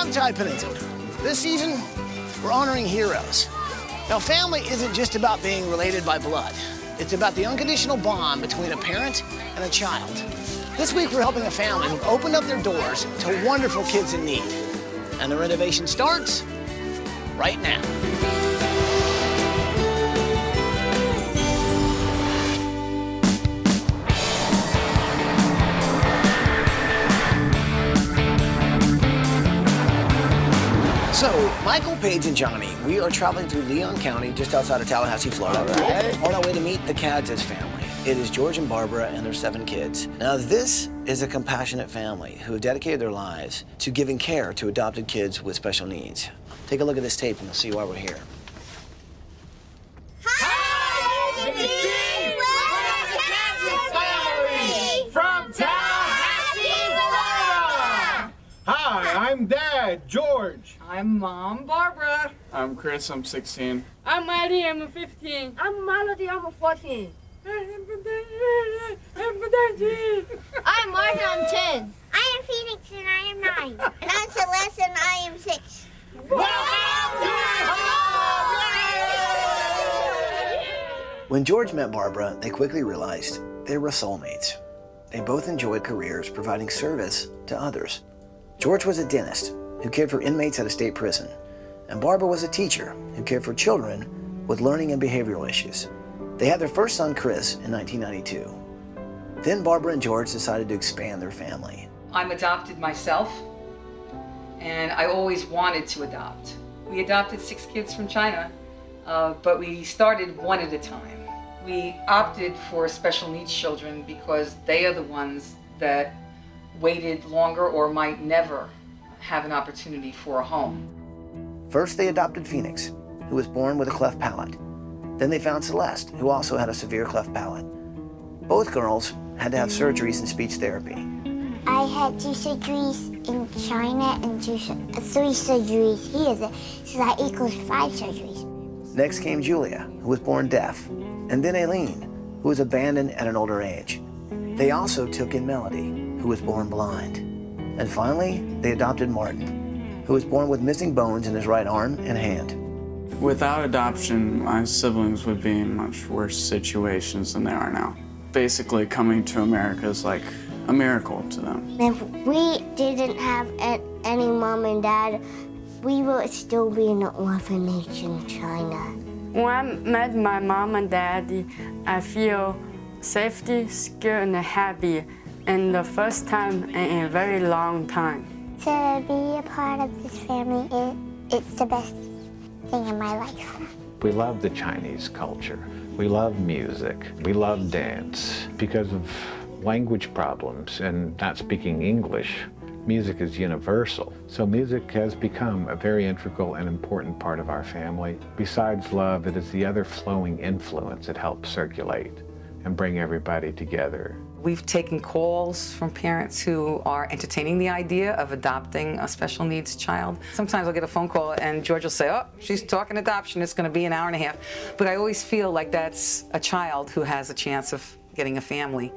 Tongue-tied peninsula. This season, we're honoring heroes. Now, family isn't just about being related by blood. It's about the unconditional bond between a parent and a child. This week, we're helping a family who've opened up their doors to wonderful kids in need. And the renovation starts right now. So, Michael, Paige, and Johnny, we are traveling through Leon County, just outside of Tallahassee, Florida, on our way to meet the Caddis family. It is George and Barbara and their 7 kids. Now, this is a compassionate family who have dedicated their lives to giving care to adopted kids with special needs. Take a look at this tape and you'll see why we're here. Hi, we're the Caddis family from Tallahassee, Florida. Hi, I'm Dad, George. I'm Mom, Barbara. I'm Chris, I'm 16. I'm Maddie, I'm 15. I'm Melody, I'm 14. I'm Martha, I'm 10. I am Phoenix, and I am 9. And I'm Celeste, and I am 6. When George met Barbara, they quickly realized they were soulmates. They both enjoyed careers providing service to others. George was a dentist who cared for inmates at a state prison, and Barbara was a teacher who cared for children with learning and behavioral issues. They had their first son, Chris, in 1992. Then Barbara and George decided to expand their family. I'm adopted myself, and I always wanted to adopt. We adopted 6 kids from China, but we started one at a time. We opted for special needs children because they are the ones that waited longer or might never have an opportunity for a home. First, they adopted Phoenix, who was born with a cleft palate. Then they found Celeste, who also had a severe cleft palate. Both girls had to have surgeries and speech therapy. I had 2 surgeries in China and 3 surgeries here, so that equals 5 surgeries. Next came Julia, who was born deaf, and then Aileen, who was abandoned at an older age. They also took in Melody, who was born blind. And finally, they adopted Martin, who was born with missing bones in his right arm and hand. Without adoption, my siblings would be in much worse situations than they are now. Basically, coming to America is like a miracle to them. If we didn't have any mom and dad, we would still be in an orphanage in China. When I met my mom and dad, I feel safety, secure, and happy. And the first time in a very long time. To be a part of this family, it's the best thing in my life. We love the Chinese culture. We love music. We love dance. Because of language problems and not speaking English, music is universal. So music has become a very integral and important part of our family. Besides love, it is the other flowing influence that helps circulate and bring everybody together. We've taken calls from parents who are entertaining the idea of adopting a special needs child. Sometimes I'll get a phone call and George will say, oh, she's talking adoption, it's gonna be an hour and a half. But I always feel like that's a child who has a chance of getting a family.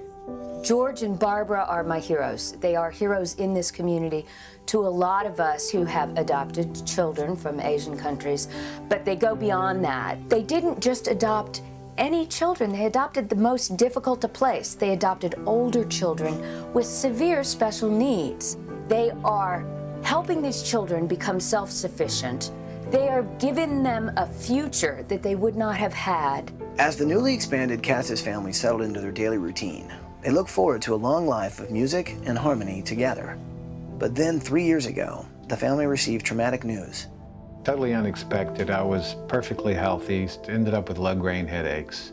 George and Barbara are my heroes. They are heroes in this community to a lot of us who have adopted children from Asian countries, but they go beyond that. They didn't just adopt any children, they adopted the most difficult to place. They adopted older children with severe special needs. They are helping these children become self-sufficient. They are giving them a future that they would not have had. As the newly expanded Caddis family settled into their daily routine, they look forward to a long life of music and harmony together. But then 3 years ago, the family received traumatic news. Totally unexpected. I was perfectly healthy, ended up with low-grade headaches,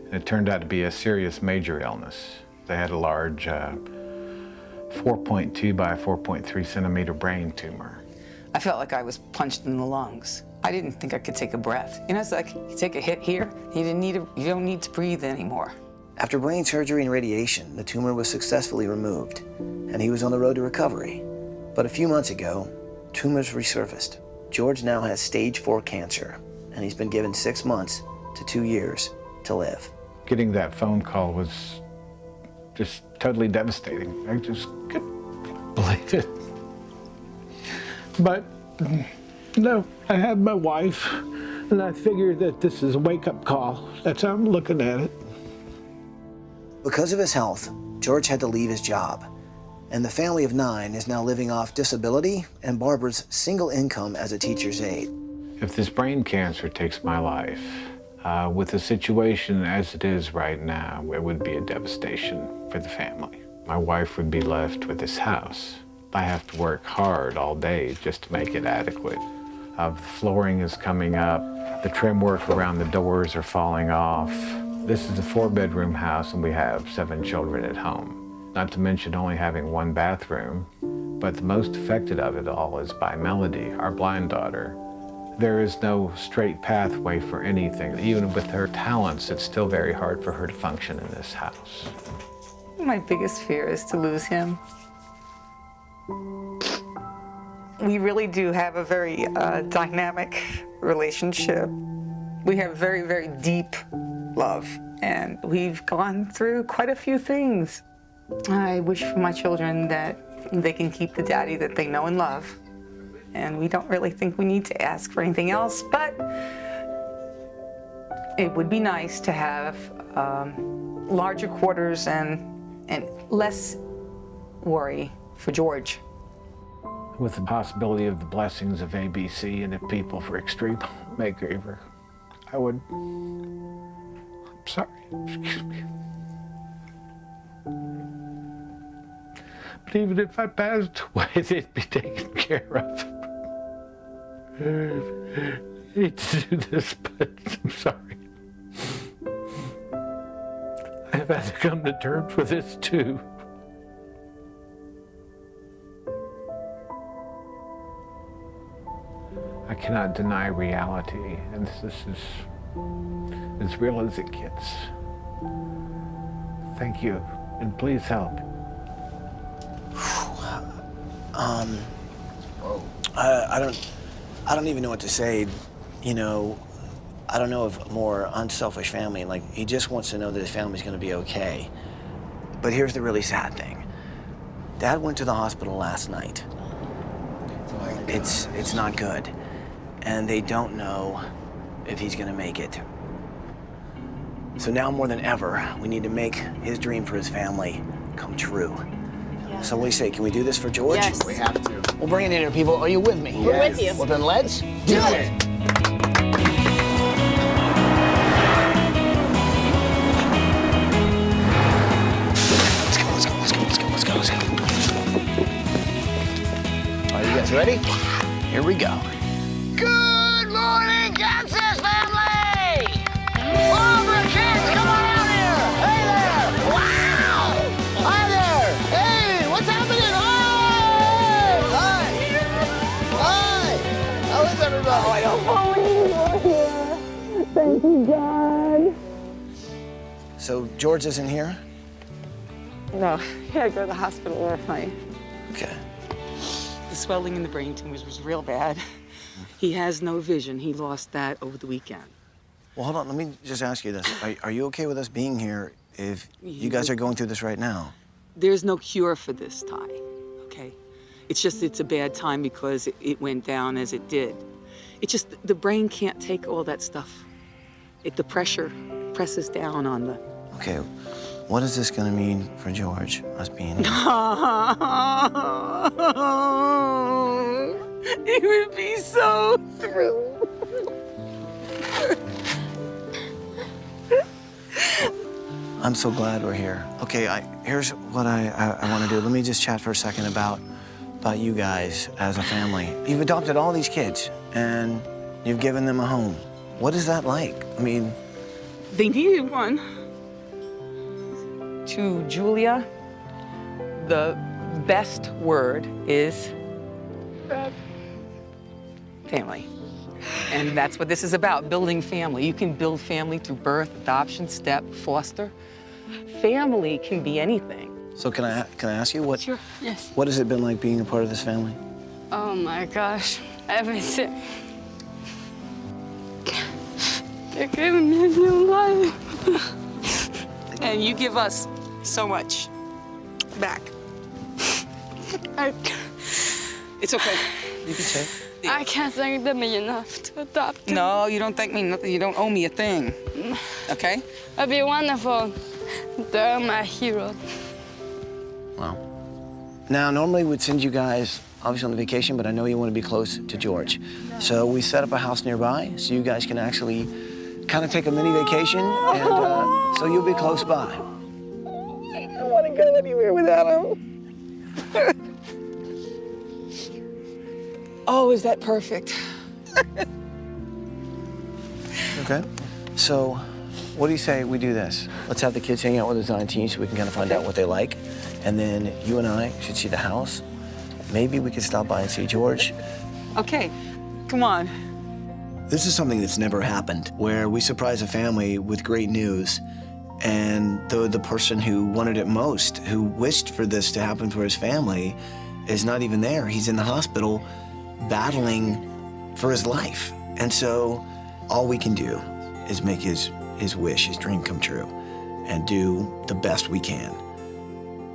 and it turned out to be a serious major illness. They had a large 4.2 by 4.3 centimeter brain tumor. I felt like I was punched in the lungs. I didn't think I could take a breath. You know, it's like you take a hit here, you don't need to breathe anymore. After brain surgery and radiation, the tumor was successfully removed, and he was on the road to recovery. But a few months ago, tumors resurfaced. George now has stage 4 cancer, and he's been given 6 months to 2 years to live. Getting that phone call was just totally devastating. I just couldn't believe it. But no, I have my wife, and I figure that this is a wake-up call. That's how I'm looking at it. Because of his health, George had to leave his job, and the family of 9 is now living off disability and Barbara's single income as a teacher's aide. If this brain cancer takes my life, with the situation as it is right now, it would be a devastation for the family. My wife would be left with this house. I have to work hard all day just to make it adequate. The flooring is coming up. The trim work around the doors are falling off. This is a 4-bedroom house and we have 7 children at home. Not to mention only having 1 bathroom, but the most affected of it all is by Melody, our blind daughter. There is no straight pathway for anything. Even with her talents, it's still very hard for her to function in this house. My biggest fear is to lose him. We really do have a very dynamic relationship. We have very, very deep love, and we've gone through quite a few things. I wish for my children that they can keep the daddy that they know and love. And we don't really think we need to ask for anything else, but it would be nice to have larger quarters and less worry for George. With the possibility of the blessings of ABC and the people for Extreme Makeover, I would... I'm sorry, excuse me. But even if I passed away, they'd be taken care of. I hate to do this, but I'm sorry. I've had to come to terms with this too. I cannot deny reality, and this is as real as it gets. Thank you, and please help. I don't even know what to say. You know, I don't know of a more unselfish family. Like, he just wants to know that his family's gonna be okay. But here's the really sad thing. Dad went to the hospital last night. It's not good. And they don't know if he's gonna make it. So now more than ever, we need to make his dream for his family come true. Yeah. So what do you say, can we do this for George? Yes. We have to. We'll bring it in here, people. Are you with me? Yes. We're with you. Well then let's do it. Let's go. Are you guys ready? Here we go. Good morning, Kansas family! Barbara, kids, come on out here! Hey there! Wow! Hi there! Hey, what's happening? Hi! Hi! How is everybody? Oh, I don't know. Thank you, God. So George isn't here? No, he had to go to the hospital last night. Okay. The swelling in the brain tumors was real bad. He has no vision. He lost that over the weekend. Well, hold on. Let me just ask you this. Are you okay with us being here if you guys are going through this right now? There's no cure for this, Ty, okay? It's just, it's a bad time because it went down as it did. It's just, the brain can't take all that stuff. The pressure presses down on the... Okay. What is this going to mean for George, us being here? He would be so thrilled. I'm so glad we're here. Okay, here's what I want to do. Let me just chat for a second about you guys as a family. You've adopted all these kids, and you've given them a home. What is that like? I mean... They needed one. To Julia, the best word is family. And that's what this is about, building family. You can build family through birth, adoption, step, foster. Family can be anything. So can I ask you what? Sure, yes. What has it been like being a part of this family? Oh my gosh, everything. They're giving me a new life. And you give us so much back. It's okay. You can say it. I can't thank them enough to adopt them. No, you don't thank me nothing. You don't owe me a thing. Okay? It'd be wonderful. They're my hero. Wow. Now, normally we'd send you guys obviously on the vacation, but I know you want to be close to George. So we set up a house nearby so you guys can actually kind of take a mini vacation, and so you'll be close by. I don't want to go anywhere without him. Oh, is that perfect? Okay. So what do you say we do this? Let's have the kids hang out with us on 19 so we can kind of find out what they like. And then you and I should see the house. Maybe we could stop by and see George. Okay, come on. This is something that's never happened, where we surprise a family with great news, and the person who wanted it most, who wished for this to happen for his family, is not even there. He's in the hospital battling for his life. And so all we can do is make his wish, his dream come true, and do the best we can,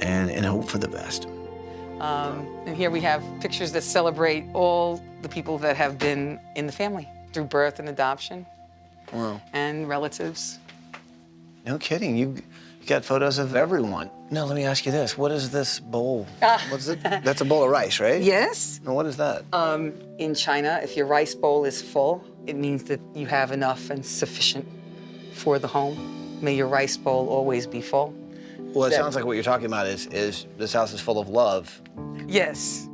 and hope for the best. And here we have pictures that celebrate all the people that have been in the family through birth and adoption. Wow. And relatives. No kidding, you got photos of everyone. Now let me ask you this, what is this bowl? What's it? That's a bowl of rice, right? Yes. Now what is that? In China, if your rice bowl is full, it means that you have enough and sufficient for the home. May your rice bowl always be full. Well, it sounds like what you're talking about is this house is full of love. Yes.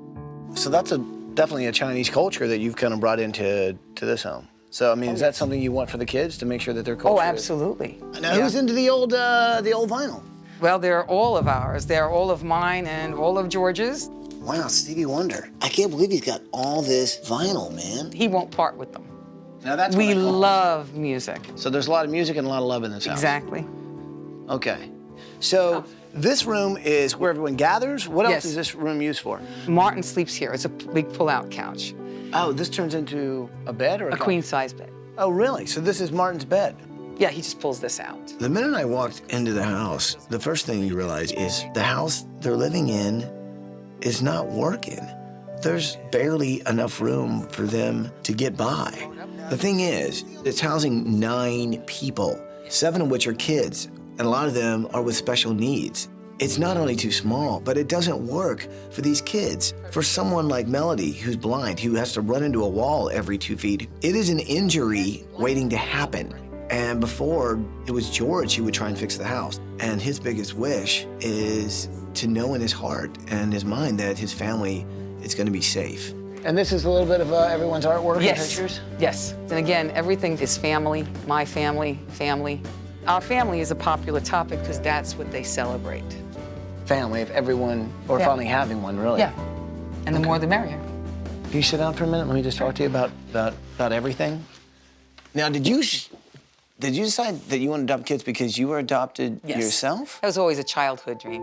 So that's definitely a Chinese culture that you've kind of brought into this home. So I mean, is that something you want for the kids to make sure that their culture? Oh, absolutely. Now, who's into the old vinyl? Well, they're all of ours. They're all of mine and all of George's. Wow, Stevie Wonder. I can't believe he's got all this vinyl, man. He won't part with them. Now that's We love music. So there's a lot of music and a lot of love in this house. Exactly. Okay. So this room is where everyone gathers. What else is this room used for? Martin sleeps here. It's a big pull-out couch. Oh, this turns into a bed or a queen-size bed. Oh, really? So this is Martin's bed? Yeah, he just pulls this out. The minute I walked into the house, the first thing you realize is the house they're living in is not working. There's barely enough room for them to get by. The thing is, it's housing 9 people, 7 of which are kids, and a lot of them are with special needs. It's not only too small, but it doesn't work for these kids. For someone like Melody, who's blind, who has to run into a wall every 2 feet, it is an injury waiting to happen. And before it was George who would try and fix the house. And his biggest wish is to know in his heart and his mind that his family is going to be safe. And this is a little bit of everyone's artwork and pictures? Yes. And again, everything is family, my family, family. Our family is a popular topic because that's what they celebrate. Family of everyone, or finally having one, really. Yeah. And the more the merrier. Can you sit down for a minute? Let me just talk to you about everything. Now, did you decide that you want to adopt kids because you were adopted yourself? That was always a childhood dream.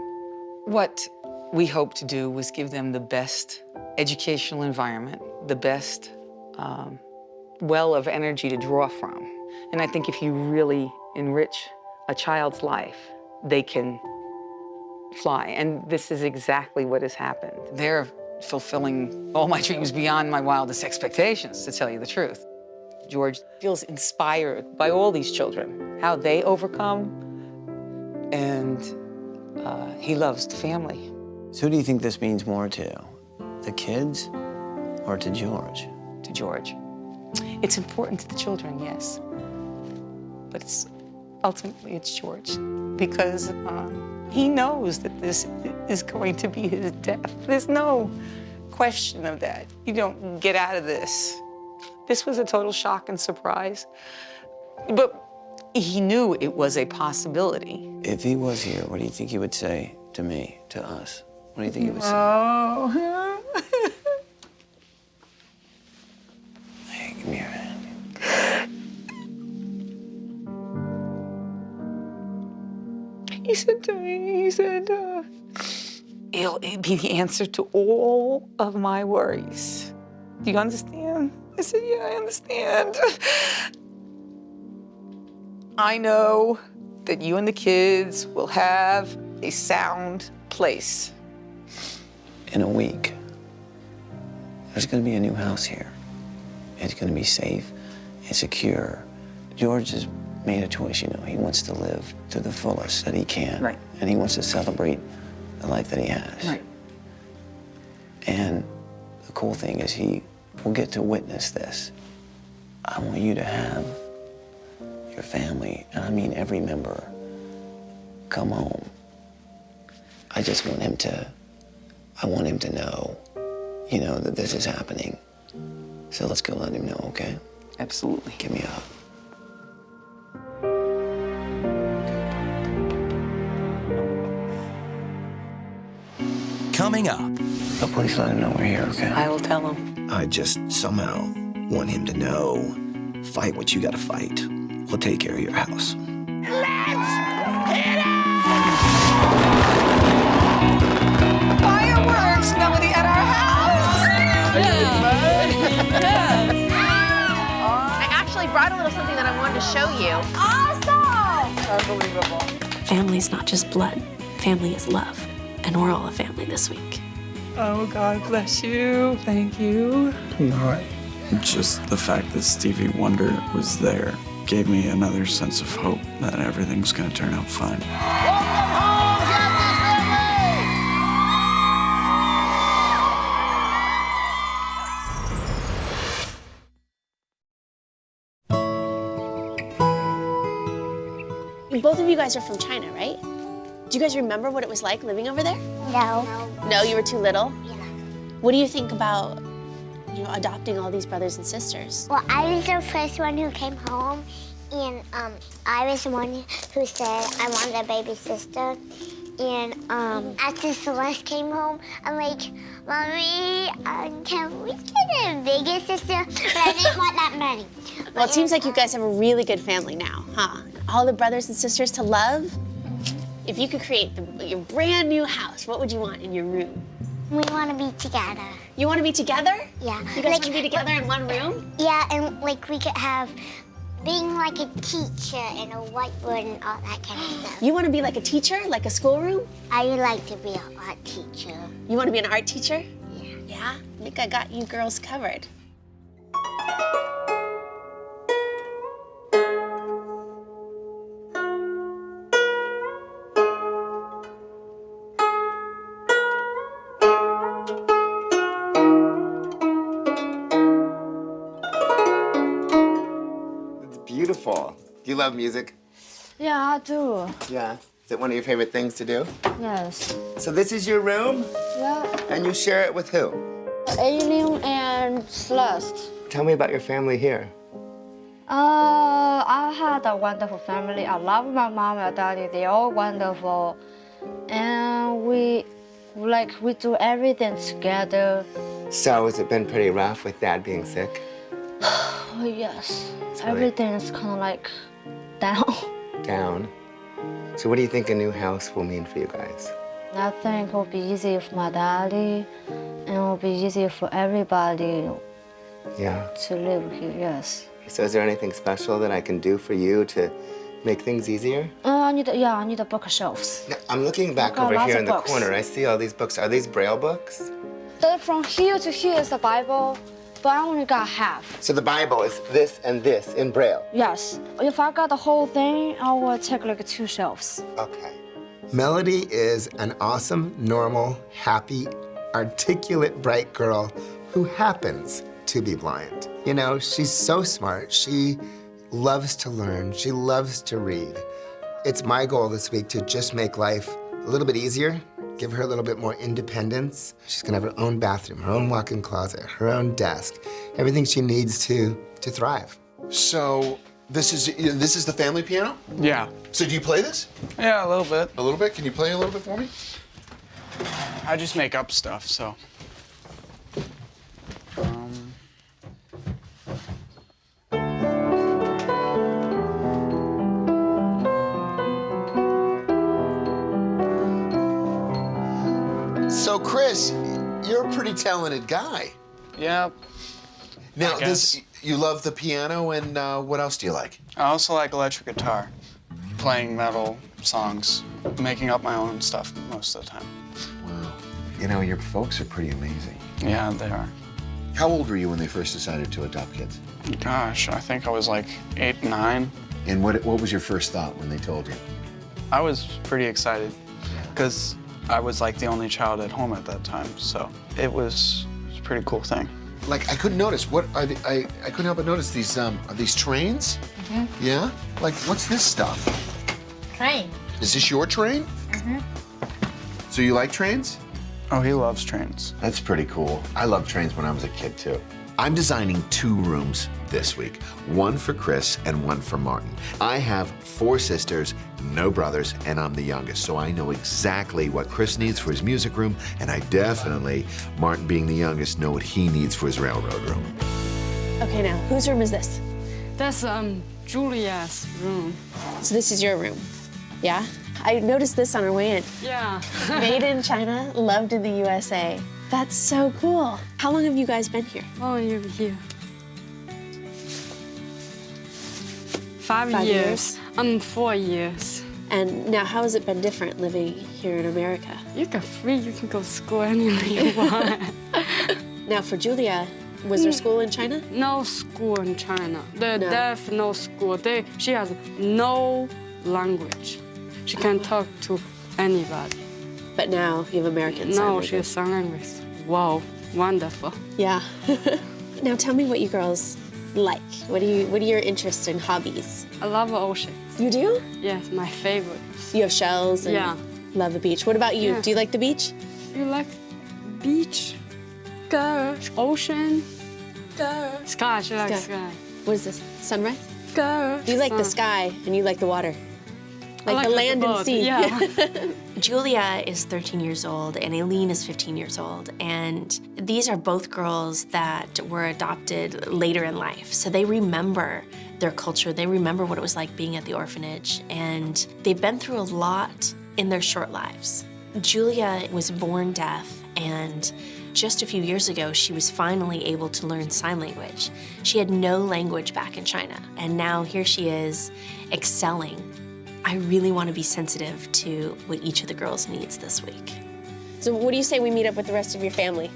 What we hoped to do was give them the best educational environment, the best well of energy to draw from. And I think if you really enrich a child's life, they can fly. And this is exactly what has happened. They're fulfilling all my dreams beyond my wildest expectations, to tell you the truth. George feels inspired by all these children, how they overcome, and he loves the family. So who do you think this means more to? The kids or to George? To George. It's important to the children, yes. But ultimately it's George, because he knows that this is going to be his death. There's no question of that. You don't get out of this. This was a total shock and surprise, but he knew it was a possibility. If he was here, what do you think he would say to me, to us? What do you think he would say? Oh. Hey, give me your hand. He said to me, it'll be the answer to all of my worries. Do you understand? I said, yeah, I understand. I know that you and the kids will have a sound place. In a week. There's going to be a new house here. It's going to be safe and secure. George has made a choice, you know. He wants to live to the fullest that he can. Right. And he wants to celebrate the life that he has. Right. And the cool thing is he will get to witness this. I want you to have your family, and I mean every member, come home. I just want him to, I want him to know, you know, that this is happening. So let's go let him know, okay? Absolutely. Give me a hug. Coming up. Oh, please let him know we're here, okay? I will tell him. I just somehow want him to know, fight what you gotta fight. We'll take care of your house. Fireworks, Melody, at our house. I actually brought a little something that I wanted to show you. Unbelievable. Family's not just blood. Family is love. And we're all a family this week. Oh, God bless you. Thank you. Just the fact that Stevie Wonder was there gave me another sense of hope that everything's gonna turn out fine. Both of you guys are from China, right? Do you guys remember what it was like living over there? No. No, you were too little? Yeah. What do you think about, you know, adopting all these brothers and sisters? Well, I was the first one who came home, and I was the one who said I wanted a baby sister. And after Celeste came home, I'm like, Mommy, can we get a bigger sister? But I didn't want that many. Well, it seems like you guys have a really good family now, huh? All the brothers and sisters to love. If you could create your brand new house, what would you want in your room? We want to be together. You want to be together? Yeah. You guys want to be together in one room? Yeah, and like we could have being like a teacher and a whiteboard and all that kind of stuff. You want to be like a teacher, like a schoolroom? I would like to be an art teacher. You want to be an art teacher? Yeah. Yeah? I think I got you girls covered. Beautiful. Do you love music? Yeah, I do. Yeah. Is it one of your favorite things to do? Yes. So this is your room? Yeah. And you share it with who? Aileen and Celeste. Tell me about your family here. I had a wonderful family. I love my mom and daddy. They're all wonderful. And we do everything together. So has it been pretty rough with Dad being sick? Oh, yes. Really... Everything is kind of like down. Down? So what do you think a new house will mean for you guys? I think it will be easier for my daddy, and it will be easier for everybody. Yeah. To live here, yes. So is there anything special that I can do for you to make things easier? I need the bookshelves. Now, I'm looking back over here in the corner. I see all these books. Are these Braille books? From here to here is the Bible, but I only got half. So the Bible is this and this in Braille? Yes. If I got the whole thing, I would take like 2 shelves. Okay. Melody is an awesome, normal, happy, articulate, bright girl who happens to be blind. You know, she's so smart. She loves to learn. She loves to read. It's my goal this week to just make life a little bit easier, give her a little bit more independence. She's gonna have her own bathroom, her own walk-in closet, her own desk, everything she needs to thrive. So this is the family piano? Yeah. So do you play this? Yeah, a little bit. A little bit? Can you play a little bit for me? I just make up stuff, so. So Chris, you're a pretty talented guy. Yeah. Now, you love the piano, and what else do you like? I also like electric guitar, playing metal songs, making up my own stuff most of the time. Wow. You know, your folks are pretty amazing. Yeah, they are. How old were you when they first decided to adopt kids? Gosh, I think I was like 8, 9. And what was your first thought when they told you? I was pretty excited because I was like the only child at home at that time, so it was a pretty cool thing. Like, I couldn't notice. What are the, I couldn't help but notice these, are these trains? Mm-hmm. Yeah? Like, what's this stuff? Train. Is this your train? Mm-hmm. So you like trains? Oh, he loves trains. That's pretty cool. I loved trains when I was a kid, too. I'm designing 2 rooms this week, one for Chris and one for Martin. I have 4 sisters, no brothers, and I'm the youngest, so I know exactly what Chris needs for his music room, and I definitely, Martin being the youngest, know what he needs for his railroad room. Okay, now, whose room is this? That's Julia's room. So this is your room, yeah? I noticed this on our way in. Yeah. Made in China, loved in the USA. That's so cool. How long have you guys been here? Oh, you're here. 5 5 years. 4 years. And now, how has it been different living here in America? You can go to school anywhere you want. Now, for Julia, was there school in China? No school in China. They're deaf, no school. She has no language. She can't talk to anybody. But now you have American sign No, language. she has sign language. Wow, wonderful. Yeah. Now tell me what you girls like. What are your interests and hobbies? I love the ocean. You do? Yes, my favorite. You have shells and love the beach. What about you? Yeah. Do you like the beach? You like beach? Girl. Ocean? Girl. Sky, she likes sky. What is this? Sunrise? Girl. You like the sky and you like the water. Like the land and sea. Yeah. Julia is 13 years old and Aileen is 15 years old. And these are both girls that were adopted later in life. So they remember their culture. They remember what it was like being at the orphanage. And they've been through a lot in their short lives. Julia was born deaf, and just a few years ago, she was finally able to learn sign language. She had no language back in China, and now here she is excelling. I really want to be sensitive to what each of the girls needs this week. So what do you say we meet up with the rest of your family?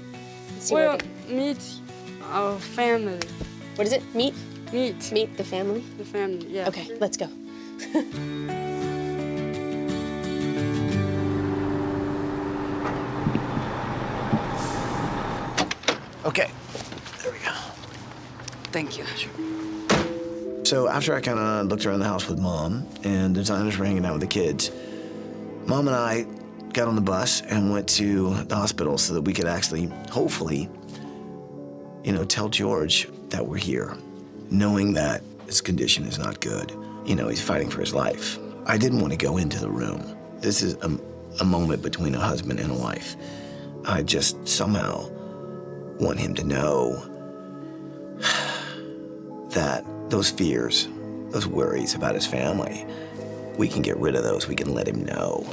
See Well, meet our family. What is it? Meet? Meet. Meet the family? The family, yeah. Okay, let's go. Okay, there we go. Thank you. So after I kind of looked around the house with Mom and the designers were hanging out with the kids, Mom and I got on the bus and went to the hospital so that we could actually, hopefully, tell George that we're here, knowing that his condition is not good. He's fighting for his life. I didn't want to go into the room. This is a moment between a husband and a wife. I just somehow want him to know that those fears, those worries about his family, we can get rid of those. We can let him know,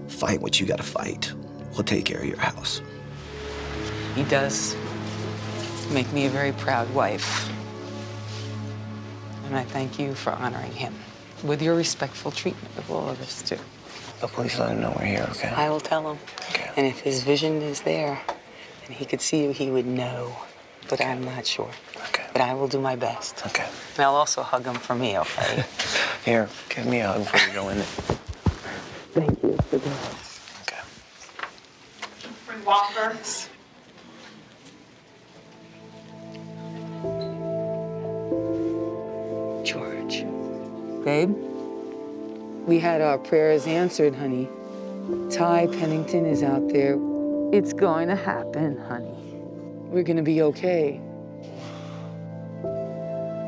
fight what you gotta fight. We'll take care of your house. He does make me a very proud wife. And I thank you for honoring him with your respectful treatment of all of us, too. Oh, please let him know we're here, okay? I will tell him. Okay. And if his vision is there and he could see you, he would know. But I'm not sure. Okay. But I will do my best. Okay. And I'll also hug him for me, okay? Here, give me a hug before you go in there. Thank you. Okay. Bring Walkers. George. Babe, we had our prayers answered, honey. Ty Pennington is out there. It's going to happen, honey. We're going to be okay.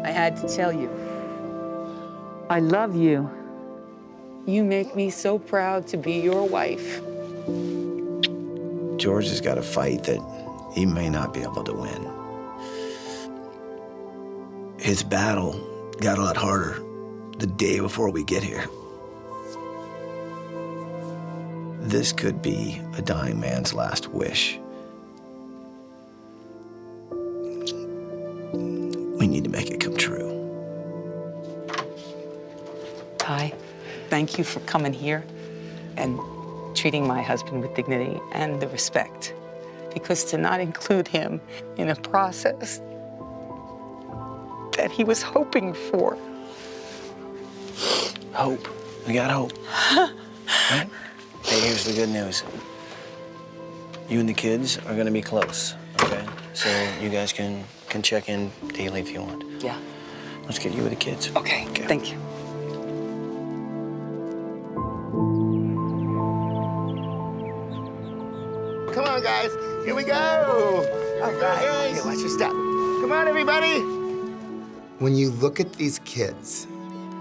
I had to tell you. I love you. You make me so proud to be your wife. George has got a fight that he may not be able to win. His battle got a lot harder the day before we get here. This could be a dying man's last wish. We need to make it come true. Ty, thank you for coming here and treating my husband with dignity and the respect because to not include him in a process that he was hoping for. Hope. We got hope. Right? Hey, here's the good news. You and the kids are gonna be close, okay? So you guys can check in daily if you want. Yeah. Let's get you with the kids. Okay. Thank you. Come on, guys. Here we go. All right. Okay, watch your step. Come on, everybody. When you look at these kids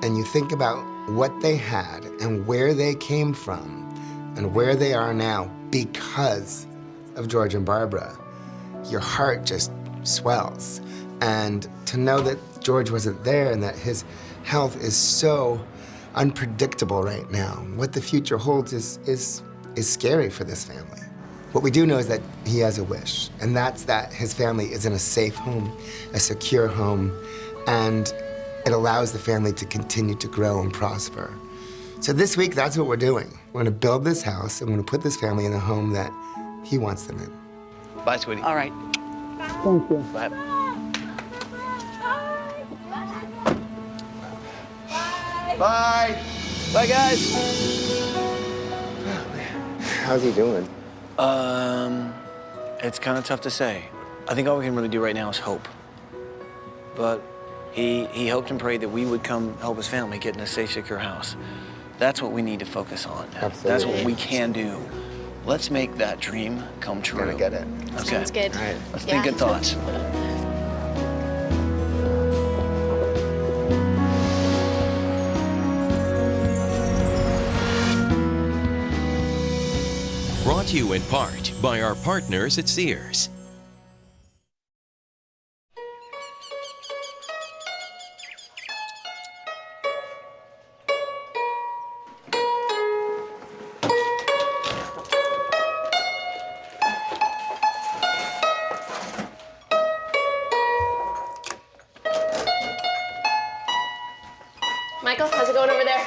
and you think about what they had and where they came from and where they are now because of George and Barbara, your heart just swells. And to know that George wasn't there and that his health is so unpredictable right now, what the future holds is scary for this family. What we do know is that he has a wish, and that's that his family is in a safe home, a secure home, and it allows the family to continue to grow and prosper. So this week, that's what we're doing. We're gonna build this house, and we're gonna put this family in a home that he wants them in. Bye, sweetie. All right. Thank you. Bye. Bye. Bye, guys. How's he doing? It's kind of tough to say. I think all we can really do right now is hope. But he hoped and prayed that we would come help his family get in a safe, secure house. That's what we need to focus on. Absolutely. That's what we can do. Let's make that dream come true. Gotta get it. Okay. Sounds good. All right. Let's think good thoughts. Brought to you in part by our partners at Sears. Michael, how's it going over there?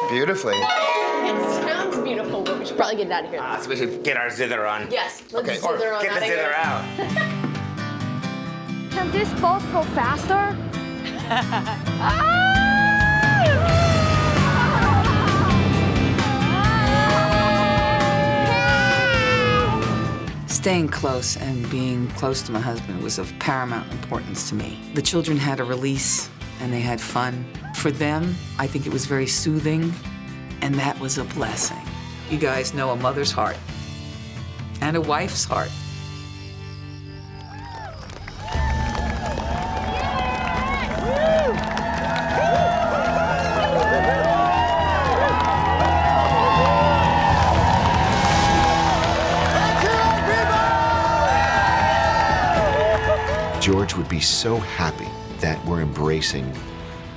Beautifully. It sounds beautiful, but we should probably get out of here. So we should get our zither on. Yes, let's Okay, or zither on get the out of zither here. out. Can this boat go faster? Staying close and being close to my husband was of paramount importance to me. The children had a release and they had fun. For them, I think it was very soothing, and that was a blessing. You guys know a mother's heart and a wife's heart. George would be so happy that we're embracing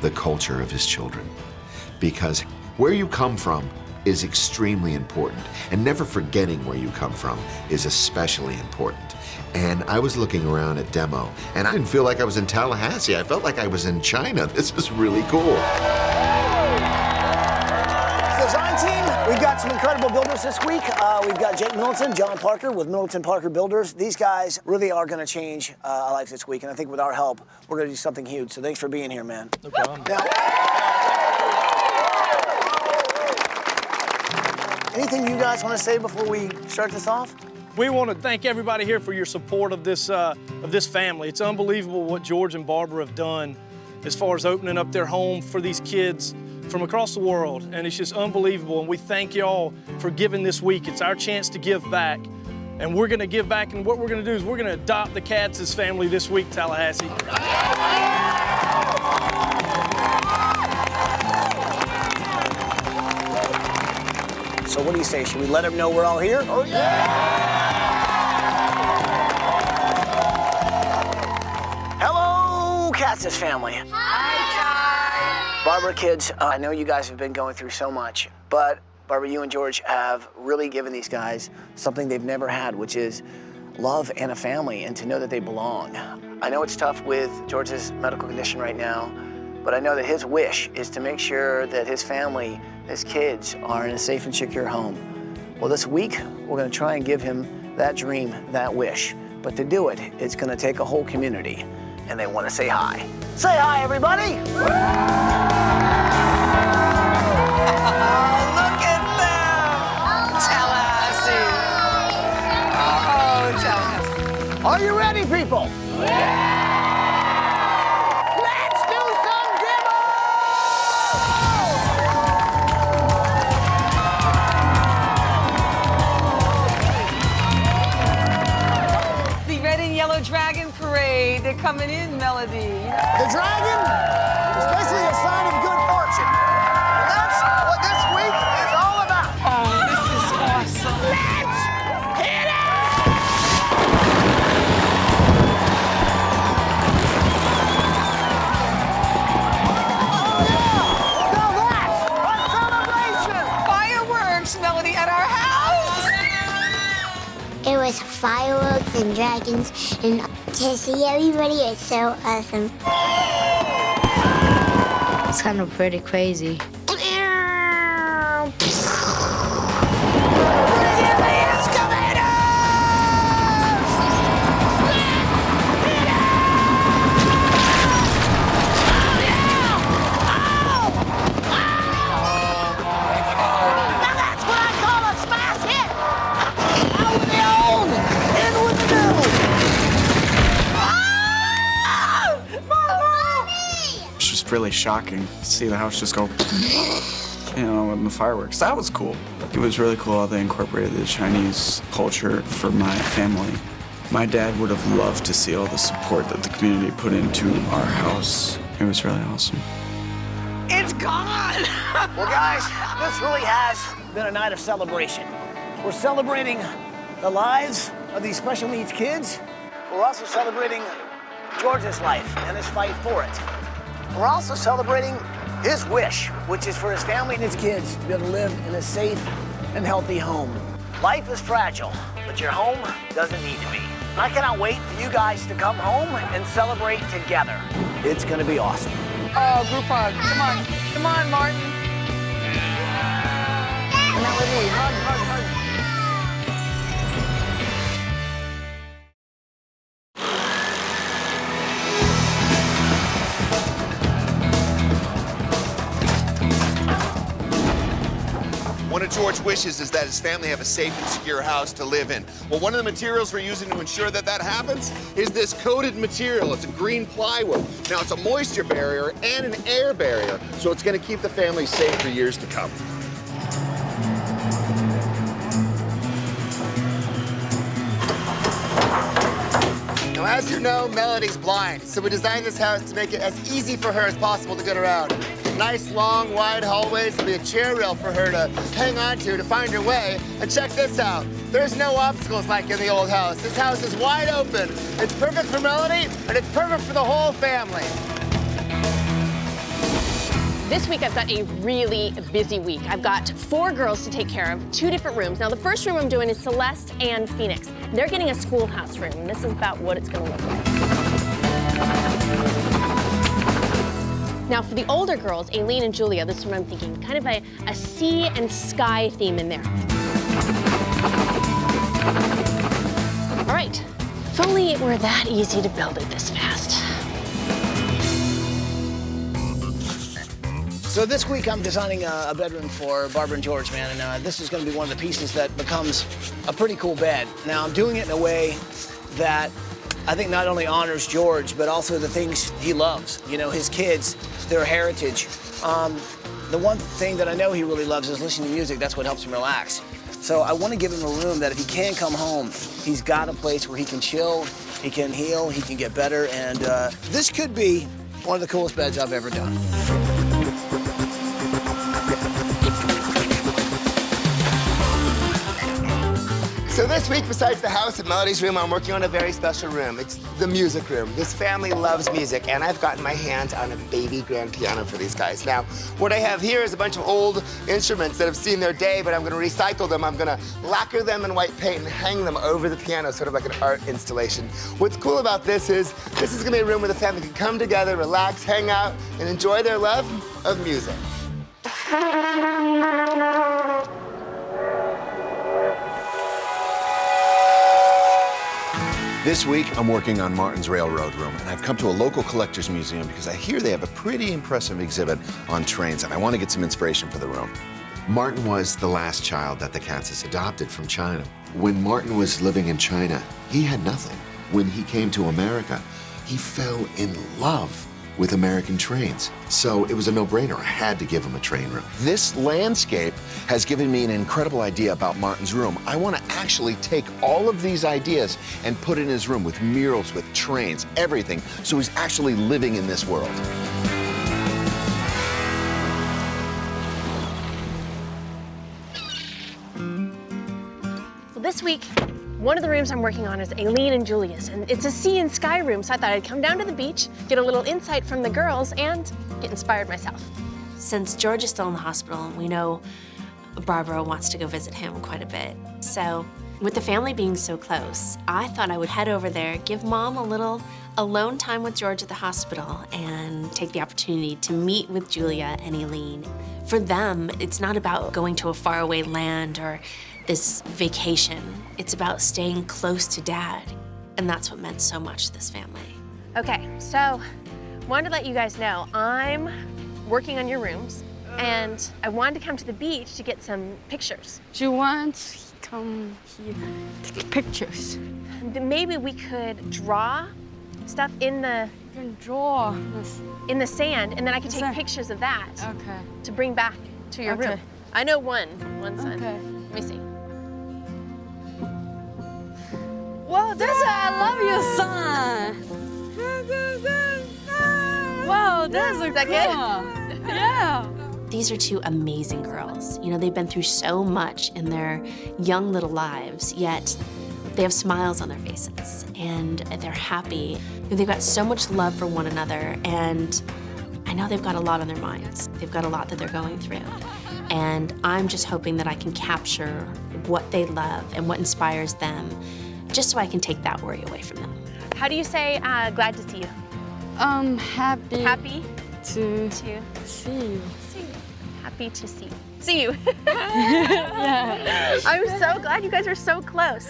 the culture of his children, because where you come from is extremely important, and never forgetting where you come from is especially important. And I was looking around at demo, and I didn't feel like I was in Tallahassee. I felt like I was in China. This is really cool. Design team, we've got some incredible builders this week. We've got Jake Middleton, John Parker with Middleton Parker Builders. These guys really are going to change our lives this week, and I think with our help, we're going to do something huge. So thanks for being here, man. No problem. Now, anything you guys want to say before we start this off? We want to thank everybody here for your support of this family. It's unbelievable what George and Barbara have done as far as opening up their home for these kids from across the world, and it's just unbelievable, and we thank y'all for giving this week. It's our chance to give back, and we're gonna give back, and what we're gonna do is we're gonna adopt the Caddis family this week, Tallahassee. So what do you say? Should we let them know we're all here? Oh, yeah! Hello, Caddis family. Barbara, kids, I know you guys have been going through so much, but Barbara, you and George have really given these guys something they've never had, which is love and a family, and to know that they belong. I know it's tough with George's medical condition right now, but I know that his wish is to make sure that his family, his kids, are in a safe and secure home. Well, this week, we're gonna try and give him that dream, that wish. But to do it, it's gonna take a whole community, and they wanna say hi. Say hi, everybody! Look at them! Tallahassee! Oh, Tallahassee. Are you ready, people? Yeah! Let's do some demo! The red and yellow dragon parade. They're coming in, Melody. The dragon is basically a sign of good fortune. And that's what this week is all about. Oh, this is awesome. Let's hit it! Fireworks, Melody, at our house. It was fireworks and dragons, and to see everybody is so awesome. It's kind of pretty crazy. It's just really shocking to see the house just go, you know, with the fireworks. That was cool. It was really cool how they incorporated the Chinese culture for my family. My dad would have loved to see all the support that the community put into our house. It was really awesome. It's gone! Well, guys, this really has been a night of celebration. We're celebrating the lives of these special needs kids. We're also celebrating George's life and his fight for it. We're also celebrating his wish, which is for his family and his kids to be able to live in a safe and healthy home. Life is fragile, but your home doesn't need to be. And I cannot wait for you guys to come home and celebrate together. It's gonna be awesome. Oh, group hug. Come on. Come on, Martin. Melody, hug, hug, hug. One of George's wishes is that his family have a safe and secure house to live in. Well, one of the materials we're using to ensure that that happens is this coated material. It's a green plywood. Now, it's a moisture barrier and an air barrier, so it's gonna keep the family safe for years to come. Now, as you know, Melody's blind, so we designed this house to make it as easy for her as possible to get around. Nice, long, wide hallways. There'll be a chair rail for her to hang on to find her way. And check this out. There's no obstacles like in the old house. This house is wide open. It's perfect for Melody, and it's perfect for the whole family. This week I've got a really busy week. I've got 4 girls to take care of, 2 different rooms. Now the first room I'm doing is Celeste and Phoenix. They're getting a schoolhouse room, and this is about what it's gonna look like. Now for the older girls, Aileen and Julia, this is what I'm thinking, kind of a sea and sky theme in there. All right, if only it were that easy to build it this fast. So this week I'm designing a bedroom for Barbara and George, man, and this is gonna be one of the pieces that becomes a pretty cool bed. Now I'm doing it in a way that I think not only honors George, but also the things he loves. You know, his kids, their heritage. The one thing that I know he really loves is listening to music. That's what helps him relax. So I want to give him a room that if he can come home, he's got a place where he can chill, he can heal, he can get better, and this could be one of the coolest beds I've ever done. So this week, besides the house and Melody's room, I'm working on a very special room. It's the music room. This family loves music, and I've gotten my hands on a baby grand piano for these guys. Now, what I have here is a bunch of old instruments that have seen their day, but I'm gonna recycle them. I'm gonna lacquer them in white paint and hang them over the piano, sort of like an art installation. What's cool about this is gonna be a room where the family can come together, relax, hang out, and enjoy their love of music. This week, I'm working on Martin's Railroad Room, and I've come to a local collector's museum because I hear they have a pretty impressive exhibit on trains, and I want to get some inspiration for the room. Martin was the last child that the Caddis adopted from China. When Martin was living in China, he had nothing. When he came to America, he fell in love with American trains. So it was a no-brainer. I had to give him a train room. This landscape has given me an incredible idea about Martin's room. I want to actually take all of these ideas and put in his room with murals, with trains, everything, so he's actually living in this world. So this week, one of the rooms I'm working on is Aileen and Julia's, and it's a sea and sky room, so I thought I'd come down to the beach, get a little insight from the girls, and get inspired myself. Since George is still in the hospital, we know Barbara wants to go visit him quite a bit. So with the family being so close, I thought I would head over there, give Mom a little alone time with George at the hospital, and take the opportunity to meet with Julia and Aileen. For them, it's not about going to a faraway land or this vacation. It's about staying close to Dad, and that's what meant so much to this family. Okay, so wanted to let you guys know I'm working on your rooms, and I wanted to come to the beach to get some pictures. Do you want to come here take pictures? Maybe we could draw stuff in the in the sand, and then I could take pictures of that. Okay. To bring back to your room. I know one son. Okay. Let me see. Wow, I love your son. Wow, that's a that good. Yeah. These are two amazing girls. You know, they've been through so much in their young little lives, yet they have smiles on their faces, and they're happy. They've got so much love for one another, and I know they've got a lot on their minds. They've got a lot that they're going through. And I'm just hoping that I can capture what they love and what inspires them, just so I can take that worry away from them. How do you say glad to see you? Happy. Happy to see you. See you. Happy to see you. Yeah. I'm so glad you guys are so close.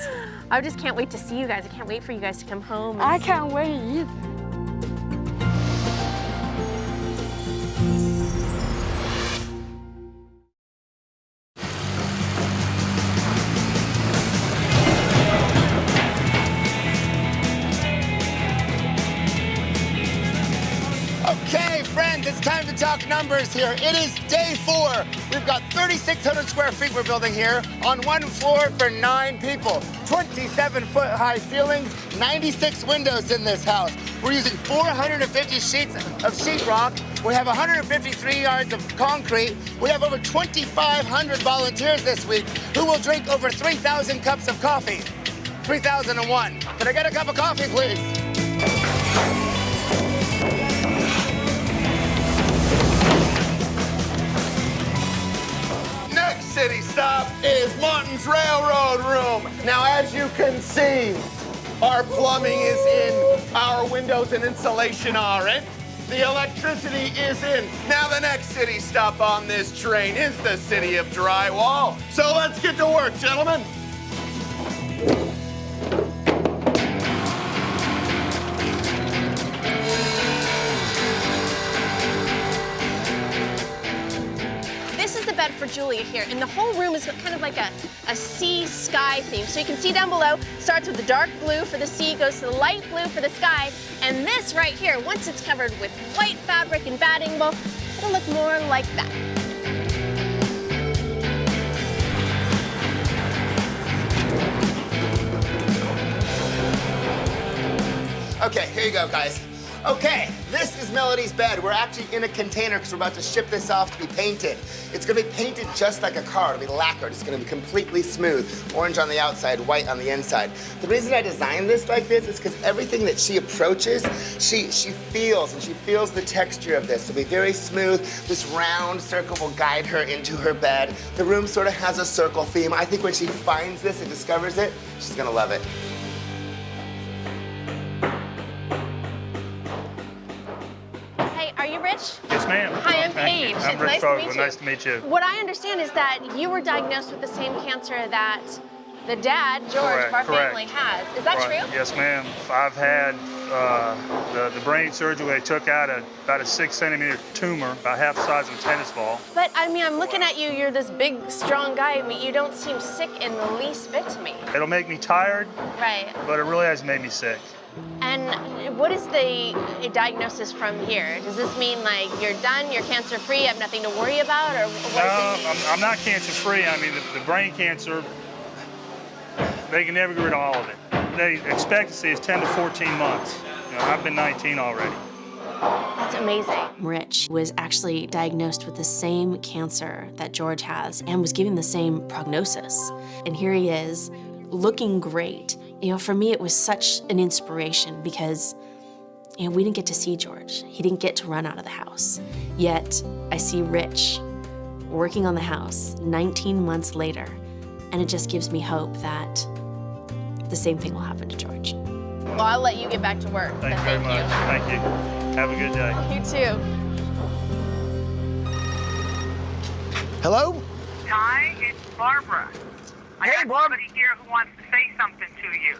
I just can't wait to see you guys. I can't wait for you guys to come home. I can't wait either. Okay, friends, it's time to talk numbers here. It is day 4. We've got 3,600 square feet we're building here on one floor for 9 people. 27-foot high ceilings, 96 windows in this house. We're using 450 sheets of sheetrock. We have 153 yards of concrete. We have over 2,500 volunteers this week who will drink over 3,000 cups of coffee. 3,001. Can I get a cup of coffee, please? Next city stop is Martin's Railroad Room. Now, as you can see, our plumbing is in, our windows and insulation are in, the electricity is in. Now, the next city stop on this train is the city of drywall. So let's get to work, gentlemen. This is the bed for Julia here, and the whole room is kind of like a sea-sky theme. So you can see down below, starts with the dark blue for the sea, goes to the light blue for the sky, and this right here, once it's covered with white fabric and batting, well, it'll look more like that. Okay, here you go, guys. Okay, this is Melody's bed. We're actually in a container because we're about to ship this off to be painted. It's gonna be painted just like a car. It'll be lacquered. It's gonna be completely smooth. Orange on the outside, white on the inside. The reason I designed this like this is because everything that she approaches, she feels, and she feels the texture of this. It'll be very smooth. This round circle will guide her into her bed. The room sort of has a circle theme. I think when she finds this and discovers it, she's gonna love it. Are you Rich? Yes, ma'am. Hi, I'm Paige. I'm Rich Nice to Fogel. meet you. Nice to meet you. What I understand is that you were diagnosed with the same cancer that the dad, George, of our family has. Is that true? Yes, ma'am. I've had the brain surgery. They took out about a 6-centimeter tumor, about half the size of a tennis ball. But I mean, I'm looking at you. You're this big, strong guy, but you don't seem sick in the least bit to me. It'll make me tired, Right. but it really hasn't made me sick. And what is the diagnosis from here? Does this mean like you're done, you're cancer-free, you have nothing to worry about, or what does it mean? I'm not cancer-free. I mean, the brain cancer, they can never get rid of all of it. The expectancy is 10 to 14 months. You know, I've been 19 already. That's amazing. Rich was actually diagnosed with the same cancer that George has and was given the same prognosis. And here he is, looking great. You know, for me, it was such an inspiration because, you know, we didn't get to see George. He didn't get to run out of the house. Yet, I see Rich working on the house 19 months later, and it just gives me hope that the same thing will happen to George. Well, I'll let you get back to work. Thank you very much. Thank you. Have a good day. You too. Hello? Ty, it's Barbara. I got somebody here who wants to say something to you.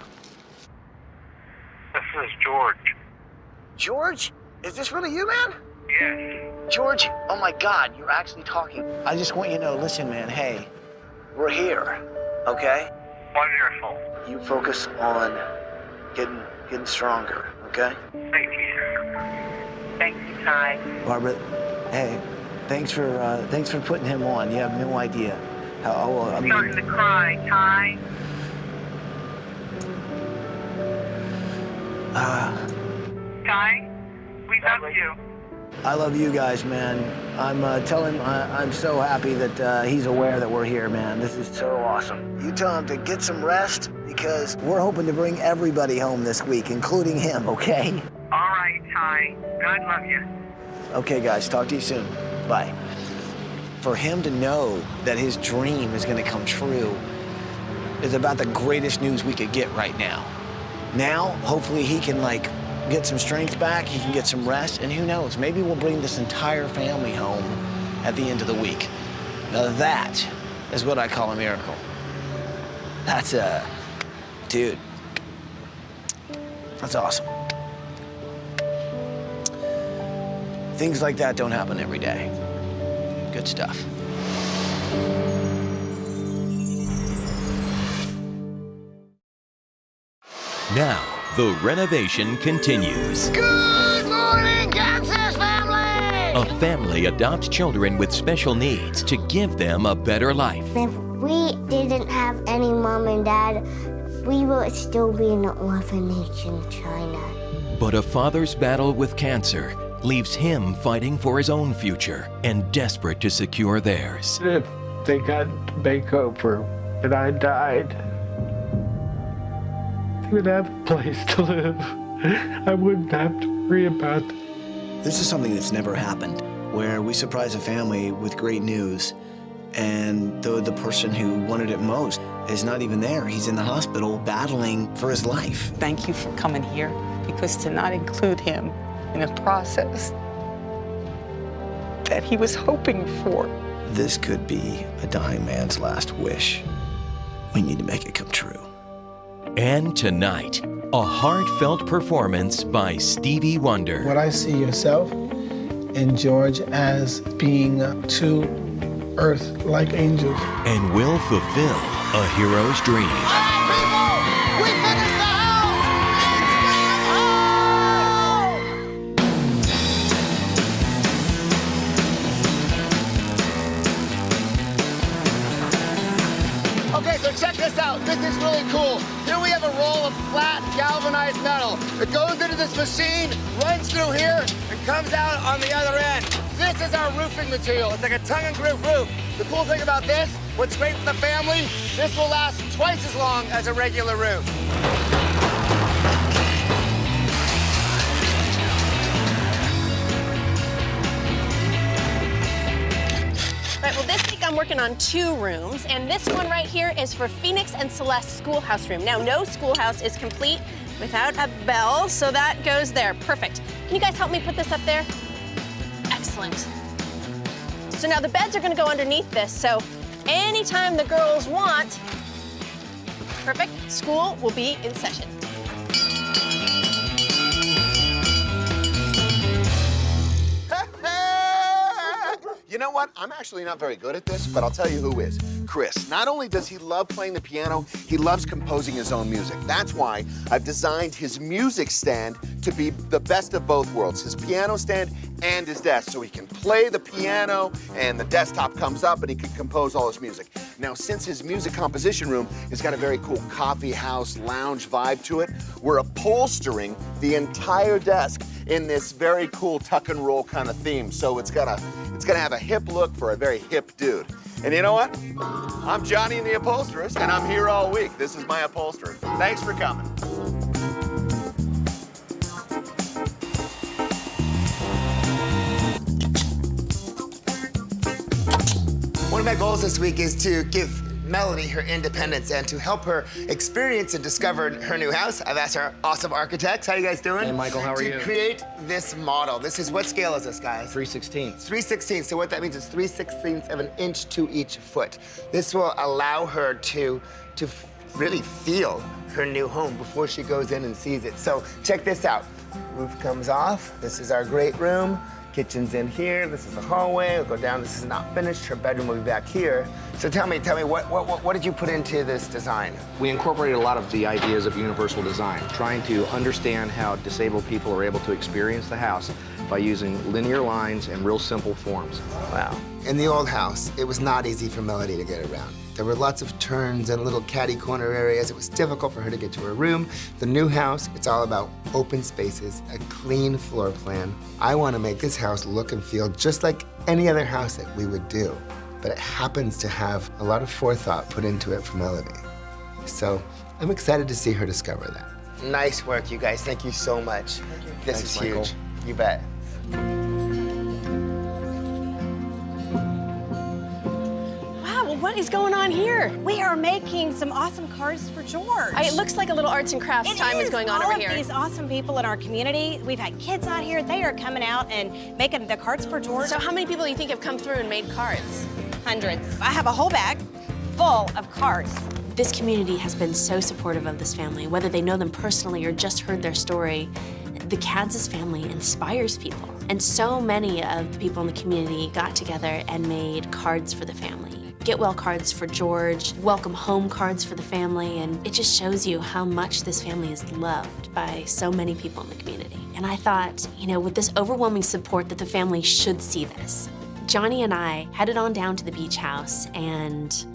This is George. George? Is this really you, man? Yes. George, oh my God, you're actually talking. I just want you to know, listen, man, hey, we're here, okay? Wonderful. You focus on getting stronger, okay? Thank you. Thank you, Ty. Barbara, hey, thanks for putting him on. You have no idea how I I'm mean, starting to cry, Ty. Ty, we love you. I love you guys, man. I'm tell him I'm so happy that he's aware that we're here, man. This is so awesome. You tell him to get some rest because we're hoping to bring everybody home this week, including him, okay? All right, Ty. God love you. Okay, guys, talk to you soon. Bye. For him to know that his dream is gonna come true is about the greatest news we could get right now. Now, hopefully he can get some strength back, he can get some rest, and who knows, maybe we'll bring this entire family home at the end of the week. Now that is what I call a miracle. That's dude, that's awesome. Things like that don't happen every day. Good stuff. Now, the renovation continues. Good morning, Kansas family! A family adopts children with special needs to give them a better life. If we didn't have any mom and dad, we would still be in an orphanage in China. But a father's battle with cancer leaves him fighting for his own future and desperate to secure theirs. If they got makeover and I died, they would have a place to live. I wouldn't have to worry about it. This is something that's never happened, where we surprise a family with great news, and the person who wanted it most is not even there. He's in the hospital battling for his life. Thank you for coming here, because to not include him in a process that he was hoping for. This could be a dying man's last wish. We need to make it come true. And tonight, a heartfelt performance by Stevie Wonder. What I see yourself and George as being two earth-like angels. And will fulfill a hero's dream. We finished the Okay, so check this out. This is really cool. Here we have a roll of flat galvanized metal. It goes into this machine, runs through here, and comes out on the other end. This is our roofing material. It's like a tongue-and-groove roof. The cool thing about this, what's great for the family, this will last twice as long as a regular roof. Right, well, this week I'm working on 2 rooms, and this one right here is for Phoenix and Celeste's schoolhouse room. Now, no schoolhouse is complete without a bell, so that goes there. Perfect. Can you guys help me put this up there? Excellent. So now the beds are gonna go underneath this, so anytime the girls want, Perfect. School will be in session. You know what? I'm actually not very good at this, but I'll tell you who is. Chris. Not only does he love playing the piano, he loves composing his own music. That's why I've designed his music stand to be the best of both worlds, his piano stand and his desk, so he can play the piano and the desktop comes up and he can compose all his music. Now, since his music composition room has got a very cool coffee house lounge vibe to it, we're upholstering the entire desk in this very cool tuck and roll kind of theme. So it's gonna have a hip look for a very hip dude. And you know what? I'm Johnny and the Upholsterers, and I'm here all week. This is my upholsterer. Thanks for coming. One of my goals this week is to give Melody her independence and to help her experience and discover her new house. I've asked our awesome architects, how you guys doing? Hey, Michael, how are you? To create this model. This is, what scale is this, guys? 3/16. 3/16, so what that means is 3/16 of an inch to each foot. This will allow her to really feel her new home before she goes in and sees it. So check this out. Roof comes off. This is our great room. Kitchen's in here. This is the hallway. We'll go down. This is not finished. Her bedroom will be back here. So tell me, what did you put into this design? We incorporated a lot of the ideas of universal design, trying to understand how disabled people are able to experience the house by using linear lines and real simple forms. Wow. In the old house, it was not easy for Melody to get around. There were lots of turns and little catty corner areas. It was difficult for her to get to her room. The new house, it's all about open spaces, a clean floor plan. I want to make this house look and feel just like any other house that we would do. But it happens to have a lot of forethought put into it for Melody. So I'm excited to see her discover that. Nice work, you guys. Thank you so much. This Thanks, is Michael. huge. You bet. Wow, well, what is going on here? We are making some awesome cards for George. It looks like a little arts and crafts time is going on over here. All of these awesome people in our community. We've had kids out here. They are coming out and making the cards for George. So how many people do you think have come through and made cards? Hundreds. I have a whole bag full of cards. This community has been so supportive of this family, whether they know them personally or just heard their story. The Caddis family inspires people. And so many of the people in the community got together and made cards for the family. Get well cards for George, welcome home cards for the family, and it just shows you how much this family is loved by so many people in the community. And I thought, you know, with this overwhelming support that the family should see this. Johnny and I headed on down to the beach house and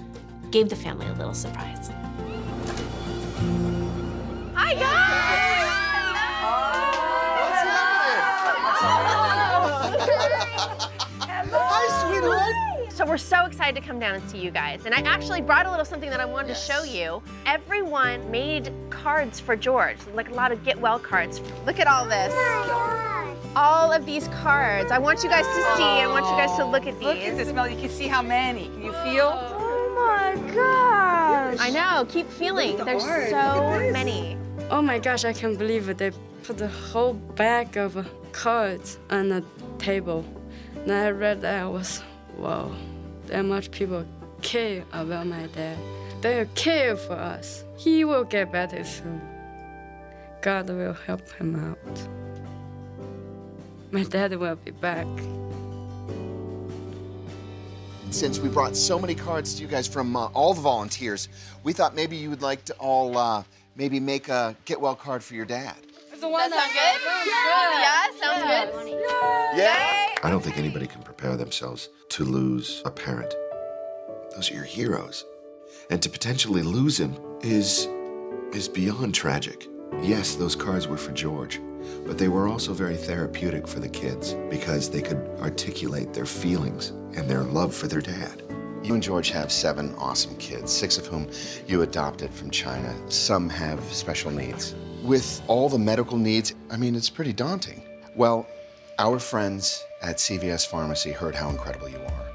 gave the family a little surprise. Hi, guys! Hi, sweetheart. So we're so excited to come down and see you guys. And I actually brought a little something that I wanted to show you. Everyone made cards for George, like a lot of get well cards. Look at all this. All of these cards. I want you guys to see, I want you guys to look at these. Look at this, Mel. You can see how many. Can you feel? Oh my gosh! I know, keep feeling. There's so many. Oh my gosh, I can't believe it. They put the whole bag of cards on the table. And I read that, I was, wow, that much people care about my dad. They care for us. He will get better soon. God will help him out. My dad will be back. Since we brought so many cards to you guys from all the volunteers, we thought maybe you would like to all maybe make a get well card for your dad. Does that sound good? Yeah, sounds good. Yeah? I don't think anybody can prepare themselves to lose a parent. Those are your heroes. And to potentially lose him is beyond tragic. Yes, those cards were for George, but they were also very therapeutic for the kids because they could articulate their feelings and their love for their dad. You and George have 7 awesome kids, 6 of whom you adopted from China. Some have special needs. With all the medical needs, I mean, it's pretty daunting. Well, our friends at CVS Pharmacy heard how incredible you are.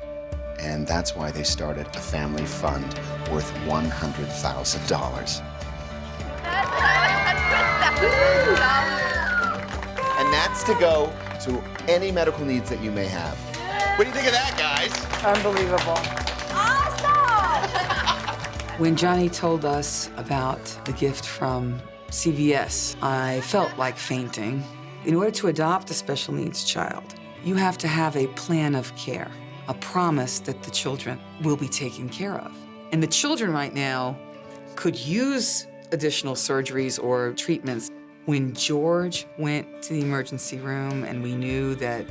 And that's why they started a family fund worth $100,000. And that's to go to any medical needs that you may have. What do you think of that, guys? Unbelievable. Awesome! When Johnny told us about the gift from CVS, I felt like fainting. In order to adopt a special needs child, you have to have a plan of care, a promise that the children will be taken care of. And the children right now could use additional surgeries or treatments. When George went to the emergency room and we knew that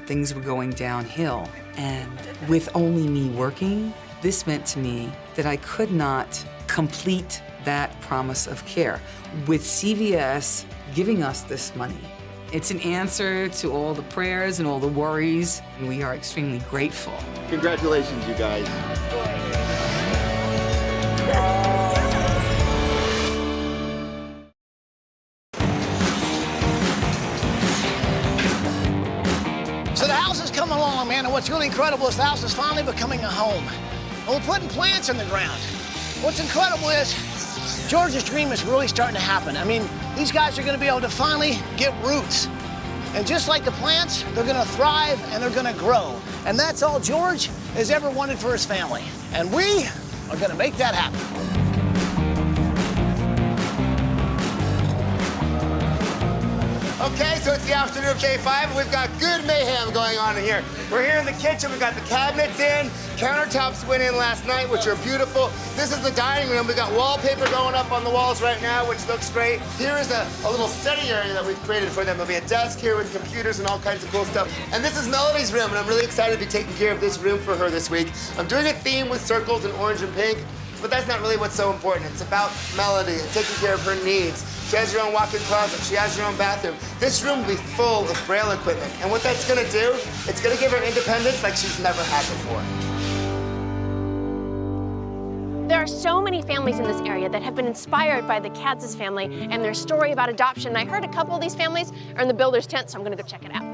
things were going downhill, and with only me working, this meant to me that I could not complete that promise of care. With CVS giving us this money, it's an answer to all the prayers and all the worries, and we are extremely grateful. Congratulations, you guys. So the house is coming along, man, and what's really incredible is the house is finally becoming a home. And we're putting plants in the ground. What's incredible is George's dream is really starting to happen. I mean, these guys are gonna be able to finally get roots. And just like the plants, they're gonna thrive and they're gonna grow. And that's all George has ever wanted for his family. And we are gonna make that happen. Okay, so it's the afternoon of day 5, and we've got good mayhem going on in here. We're here in the kitchen, we've got the cabinets in, countertops went in last night, which are beautiful. This is the dining room. We've got wallpaper going up on the walls right now, which looks great. Here is a little study area that we've created for them. There'll be a desk here with computers and all kinds of cool stuff. And this is Melody's room, and I'm really excited to be taking care of this room for her this week. I'm doing a theme with circles and orange and pink, but that's not really what's so important. It's about Melody and taking care of her needs. She has her own walk-in closet. She has her own bathroom. This room will be full of Braille equipment. And what that's gonna do, it's gonna give her independence like she's never had before. There are so many families in this area that have been inspired by the Caddis family and their story about adoption. I heard a couple of these families are in the builder's tent, so I'm gonna go check it out.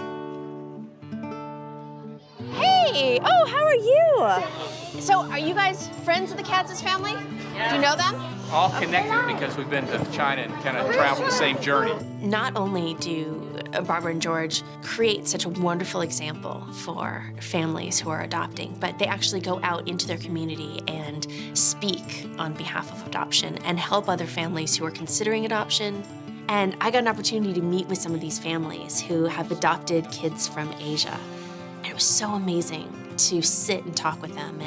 Hey, oh, how are you? So are you guys friends of the Caddis family? Yeah. Do you know them? All connected because we've been to China and kind of traveled the same journey. Not only do Barbara and George create such a wonderful example for families who are adopting, but they actually go out into their community and speak on behalf of adoption and help other families who are considering adoption. And I got an opportunity to meet with some of these families who have adopted kids from Asia. And it was so amazing to sit and talk with them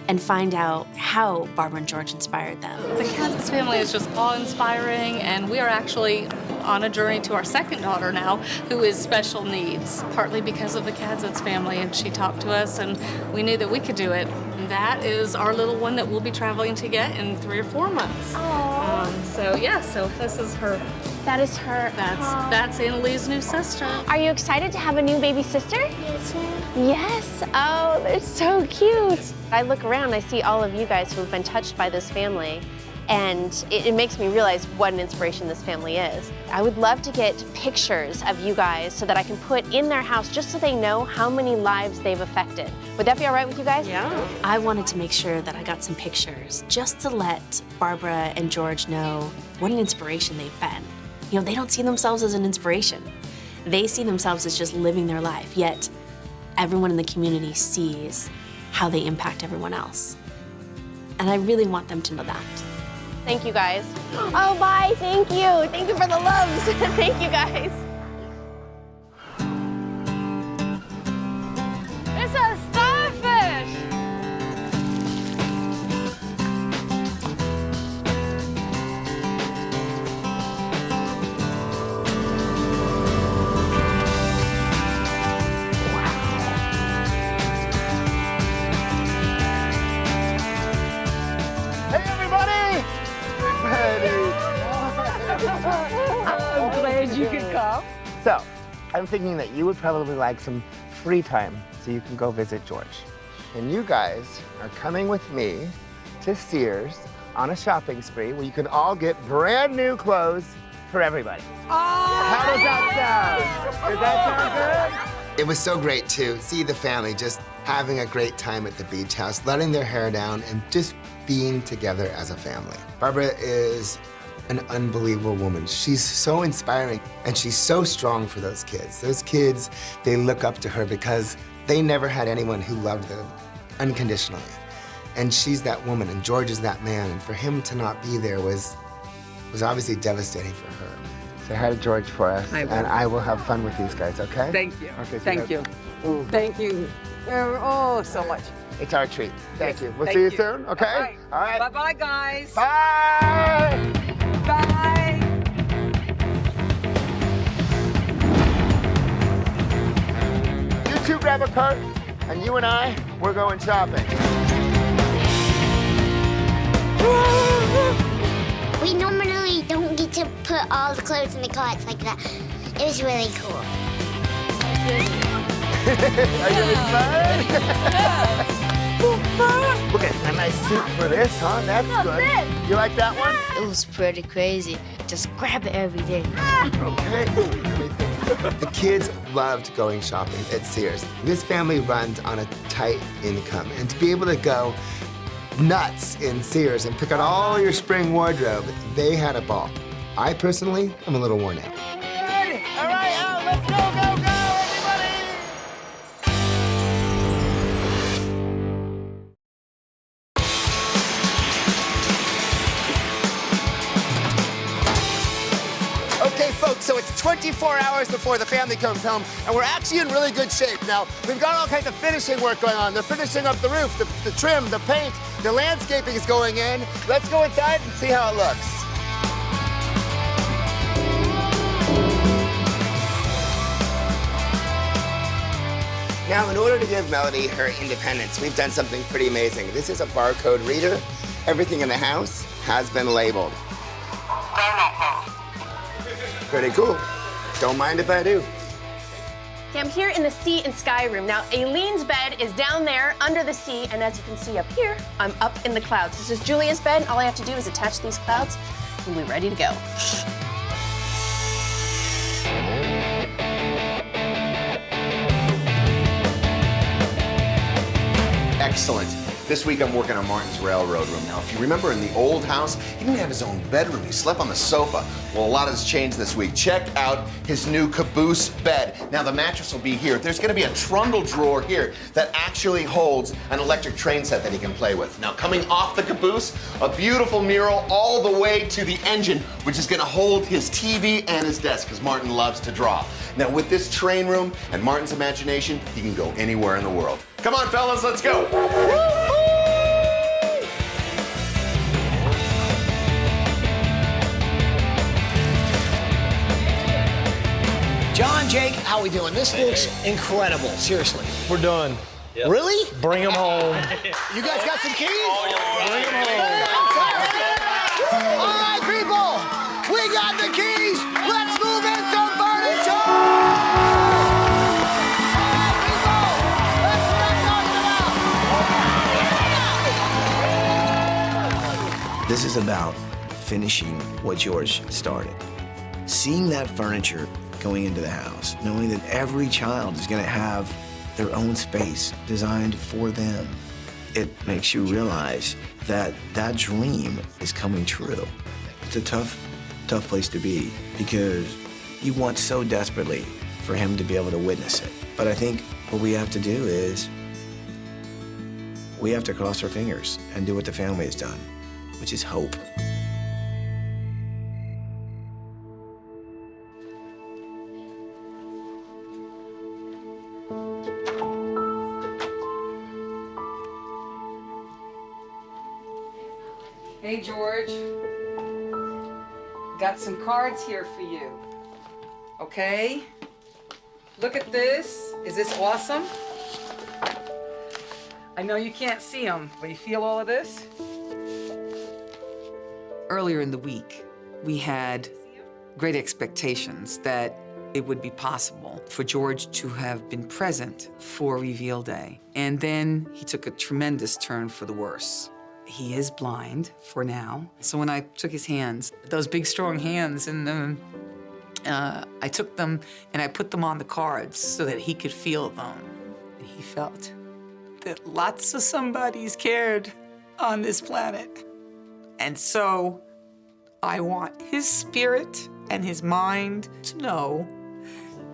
and find out how Barbara and George inspired them. The Caddis family is just awe-inspiring, and we are actually on a journey to our second daughter now, who is special needs, partly because of the Caddis family, and she talked to us, and we knew that we could do it. And that is our little one that we'll be traveling to get in 3 or 4 months. So yeah, so this is her. That is her. That's Annalie's new sister. Are you excited to have a new baby sister? Yes, ma'am. Yes. Oh, they're so cute. I look around, I see all of you guys who have been touched by this family, and it makes me realize what an inspiration this family is. I would love to get pictures of you guys so that I can put in their house just so they know how many lives they've affected. Would that be all right with you guys? Yeah. I wanted to make sure that I got some pictures just to let Barbara and George know what an inspiration they've been. You know, they don't see themselves as an inspiration. They see themselves as just living their life, yet everyone in the community sees how they impact everyone else. And I really want them to know that. Thank you, guys. Oh, bye. Thank you. Thank you for the loves. Thank you, guys. It's a starfish! I'm glad you could come. So, I'm thinking that you would probably like some free time so you can go visit George. And you guys are coming with me to Sears on a shopping spree where you can all get brand new clothes for everybody. How does that sound? Does that sound good? It was so great to see the family just having a great time at the beach house, letting their hair down and just being together as a family. Barbara is an unbelievable woman. She's so inspiring and she's so strong for those kids. Those kids, they look up to her because they never had anyone who loved them unconditionally. And she's that woman, and George is that man, and for him to not be there was obviously devastating for her. Say hi to George for us, and I will have fun with these guys, okay? Thank you. Okay, Thank you. Thank you. Oh, so much. It's our treat. Thank you. We'll Thank see you you. soon, okay? All right. Bye-bye, guys. Bye! Bye. You two grab a cart, and you and I, we're going shopping. We normally don't get to put all the clothes in the carts like that. It was really cool. Are you excited? Look at a nice suit for this, huh? That's good. You like that one? It was pretty crazy. Just grab it every day. Okay. The kids loved going shopping at Sears. This family runs on a tight income, and to be able to go nuts in Sears and pick out all your spring wardrobe, they had a ball. I personally am a little worn out. Ready? All right, out. Let's go, go, go, everybody! Okay, folks, so it's 24 hours before the family comes home, and we're actually in really good shape. Now, we've got all kinds of finishing work going on. They're finishing up the roof, the trim, the paint, the landscaping is going in. Let's go inside and see how it looks. Now, in order to give Melody her independence, we've done something pretty amazing. This is a barcode reader. Everything in the house has been labeled. Pretty cool. Don't mind if I do. Okay, I'm here in the sea and sky room. Now, Aileen's bed is down there under the sea, and as you can see up here, I'm up in the clouds. This is Julia's bed, and all I have to do is attach these clouds, and we're ready to go. Excellent. This week I'm working on Martin's railroad room. Now, if you remember in the old house, he didn't have his own bedroom. He slept on the sofa. Well, a lot has changed this week. Check out his new caboose bed. Now, the mattress will be here. There's gonna be a trundle drawer here that actually holds an electric train set that he can play with. Now, coming off the caboose, a beautiful mural all the way to the engine, which is gonna hold his TV and his desk, because Martin loves to draw. Now, with this train room and Martin's imagination, he can go anywhere in the world. Come on, fellas, let's go. John, Jake, how we doing? This looks incredible, seriously. We're done. Yep. Really? Bring them home. You guys got some keys? Bring them home. All right, people, we got the keys. Let's move in some furniture. This is about finishing what George started. Seeing that furniture going into the house, knowing that every child is going to have their own space designed for them, it makes you realize that that dream is coming true. It's a tough place to be because you want so desperately for him to be able to witness it. But I think what we have to do is we have to cross our fingers and do what the family has done, which is hope. Hey, George. Got some cards here for you. Okay? Look at this. Is this awesome? I know you can't see them, but you feel all of this? Earlier in the week, we had great expectations that it would be possible for George to have been present for Reveal Day. And then he took a tremendous turn for the worse. He is blind for now. So when I took his hands, those big, strong hands, and I took them and I put them on the cards so that he could feel them. And he felt that lots of somebodies cared on this planet. And so I want his spirit and his mind to know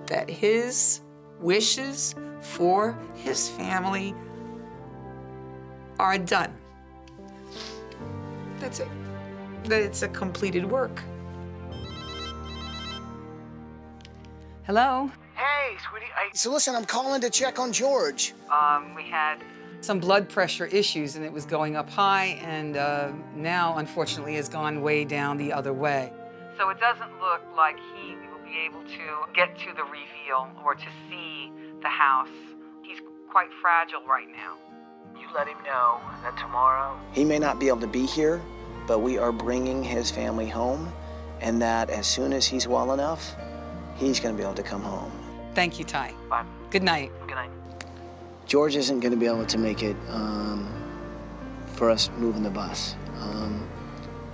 that his wishes for his family are done. That's it. That it's a completed work. Hello? Hey, sweetie. So listen, I'm calling to check on George. We had some blood pressure issues, and it was going up high, and now, unfortunately, has gone way down the other way. So it doesn't look like he will be able to get to the reveal or to see the house. He's quite fragile right now. You let him know that tomorrow he may not be able to be here, but we are bringing his family home, and that as soon as he's well enough, he's going to be able to come home. Thank you, Ty. Bye. Good night. Good night. George isn't going to be able to make it for us moving the bus.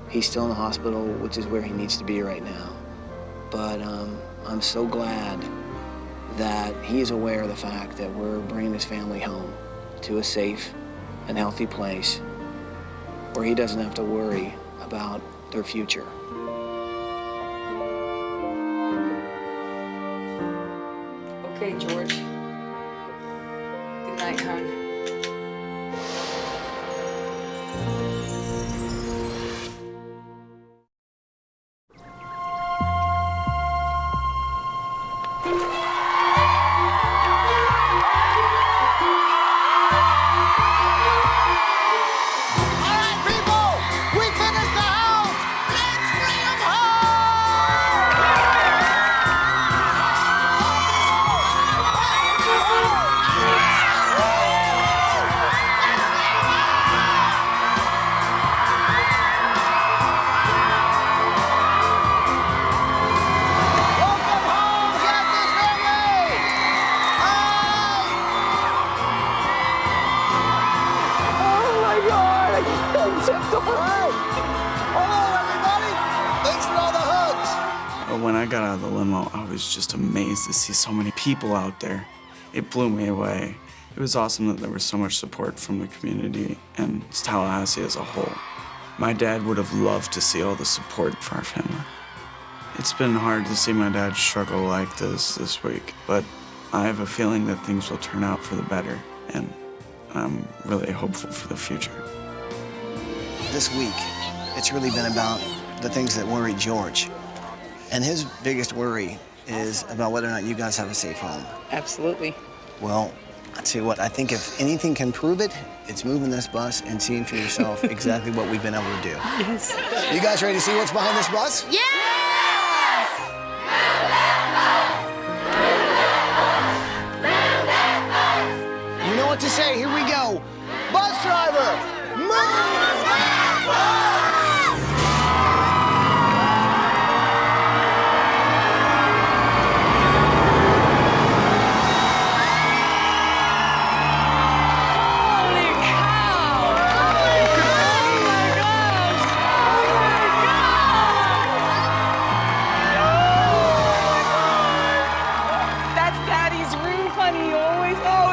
He's still in the hospital, which is where he needs to be right now. But I'm so glad that he is aware of the fact that we're bringing his family home to a safe and healthy place where he doesn't have to worry about their future. Okay, George. Good night, hon. When I got out of the limo, I was just amazed to see so many people out there. It blew me away. It was awesome that there was so much support from the community and Tallahassee as a whole. My dad would have loved to see all the support for our family. It's been hard to see my dad struggle like this week, but I have a feeling that things will turn out for the better, and I'm really hopeful for the future. This week, it's really been about the things that worry George. And his biggest worry is about whether or not you guys have a safe home. Absolutely. Well, I'll tell you what, I think if anything can prove it, it's moving this bus and seeing for yourself exactly what we've been able to do. Yes. You guys ready to see what's behind this bus? Yes! You know what to say, here we go. Bus driver, move that bus!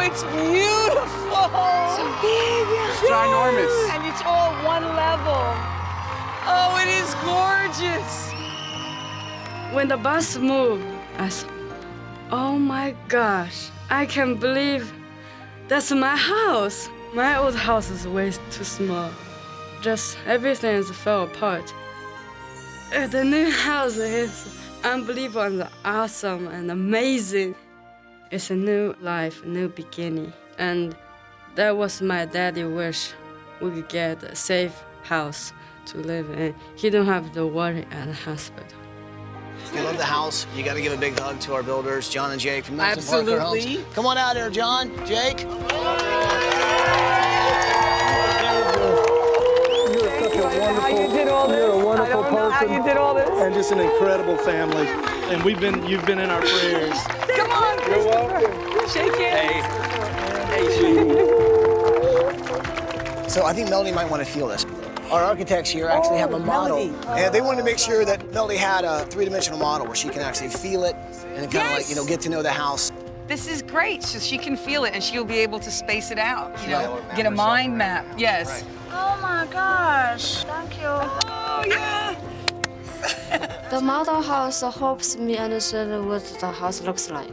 It's beautiful. So big. It's ginormous. And it's all one level. Oh, it is gorgeous. When the bus moved, I said, oh my gosh, I can't believe that's my house. My old house is way too small. Just everything is fell apart. The new house is unbelievable and awesome and amazing. It's a new life, a new beginning. And that was my daddy's wish. We could get a safe house to live in. He don't have to worry at the hospital. If you love the house, you got to give a big hug to our builders, John and Jake from Milton Parker Homes. Absolutely. Come on out here, John, Jake. You're such a wonderful, How you did all this? You're a wonderful I don't know person. how you did all this. And just an incredible family. And you've been in our prayers. Come on, You're welcome. Shake hands. Hey, sweetie. So I think Melody might want to feel this. Our architects here actually have a model, and they wanted to make sure that Melody had a three-dimensional model where she can actually feel it and kind of like, you know, get to know the house. This is great, so she can feel it and she'll be able to space it out, you know, get a mind map. Yes. Right. Oh my gosh, thank you. Oh, yeah. The model house helps me understand what the house looks like.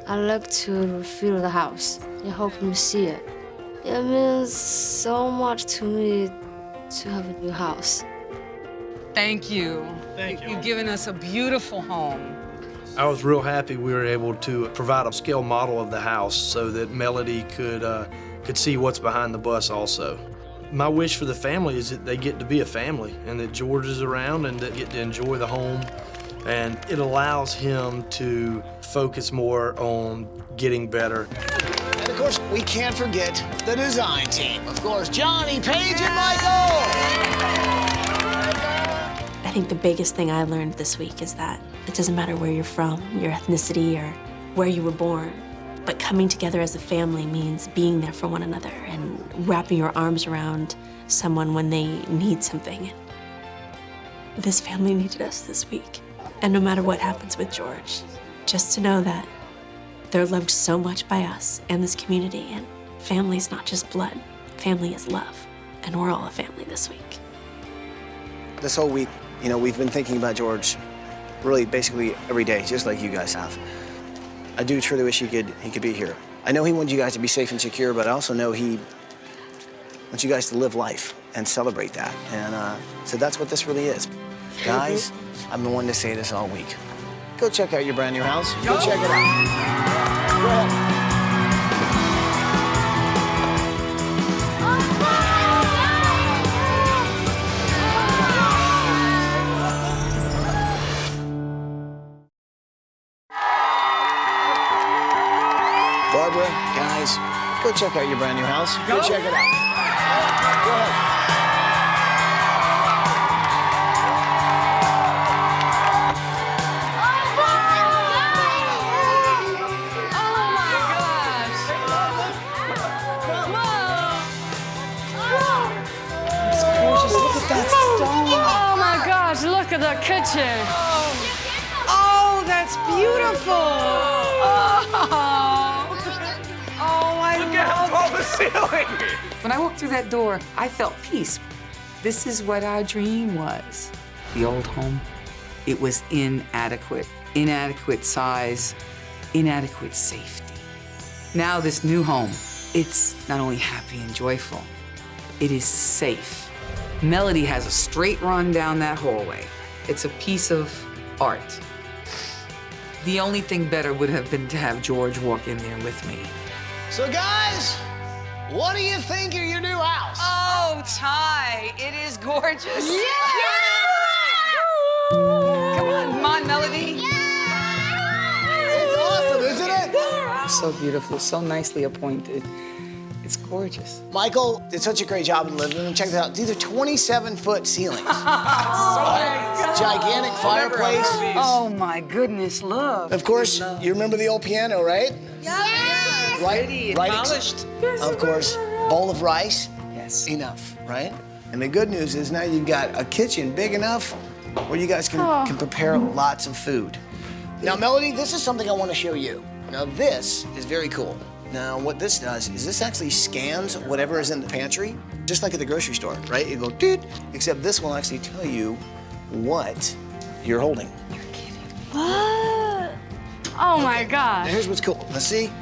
I like to feel the house. It helps me see it. It means so much to me to have a new house. Thank you. Thank you. You've given us a beautiful home. I was real happy we were able to provide a scale model of the house so that Melody could see what's behind the bus also. My wish for the family is that they get to be a family and that George is around and that get to enjoy the home. And it allows him to focus more on getting better. And of course, we can't forget the design team. Of course, Johnny, Paige, and Michael. I think the biggest thing I learned this week is that it doesn't matter where you're from, your ethnicity, or where you were born, but coming together as a family means being there for one another and wrapping your arms around someone when they need something. This family needed us this week. And no matter what happens with George, just to know that they're loved so much by us and this community, and family's not just blood, family is love, and we're all a family this week. This whole week, you know, we've been thinking about George really basically every day, just like you guys have. I do truly wish he could be here. I know he wanted you guys to be safe and secure, but I also know he wants you guys to live life and celebrate that. And so that's what this really is. Guys, I've been wanting to say this all week. Go check out your brand new house. Go check it out. Go ahead. Barbara, guys, go check out your brand new house. Go check it out. Go ahead. Oh my gosh, look at the kitchen. Oh, that's beautiful. Oh, I Look at how tall the ceiling. When I walked through that door, I felt peace. This is what our dream was. The old home, it was inadequate. Inadequate size, inadequate safety. Now this new home, it's not only happy and joyful, it is safe. Melody has a straight run down that hallway. It's a piece of art. The only thing better would have been to have George walk in there with me. So guys, what do you think of your new house? Oh, Ty, it is gorgeous. Yeah! Come on, Melody. It's awesome, isn't it? So beautiful, so nicely appointed. It's gorgeous. Michael did such a great job in the living room. Check this out. These are 27-foot ceilings. Gigantic fireplace. Oh my goodness, look. Of course, you remember the old piano, right? Yeah. Right, Polished. Of course, bowl of rice. Yes. Enough, right? And the good news is now you've got a kitchen big enough where you guys can prepare lots of food. Now, Melody, this is something I want to show you. Now, this is very cool. Now, what this does is this actually scans whatever is in the pantry, just like at the grocery store, right? You go, doot, except this will actually tell you what you're holding. You're kidding. What? Oh my gosh. Now, here's what's cool. Let's see.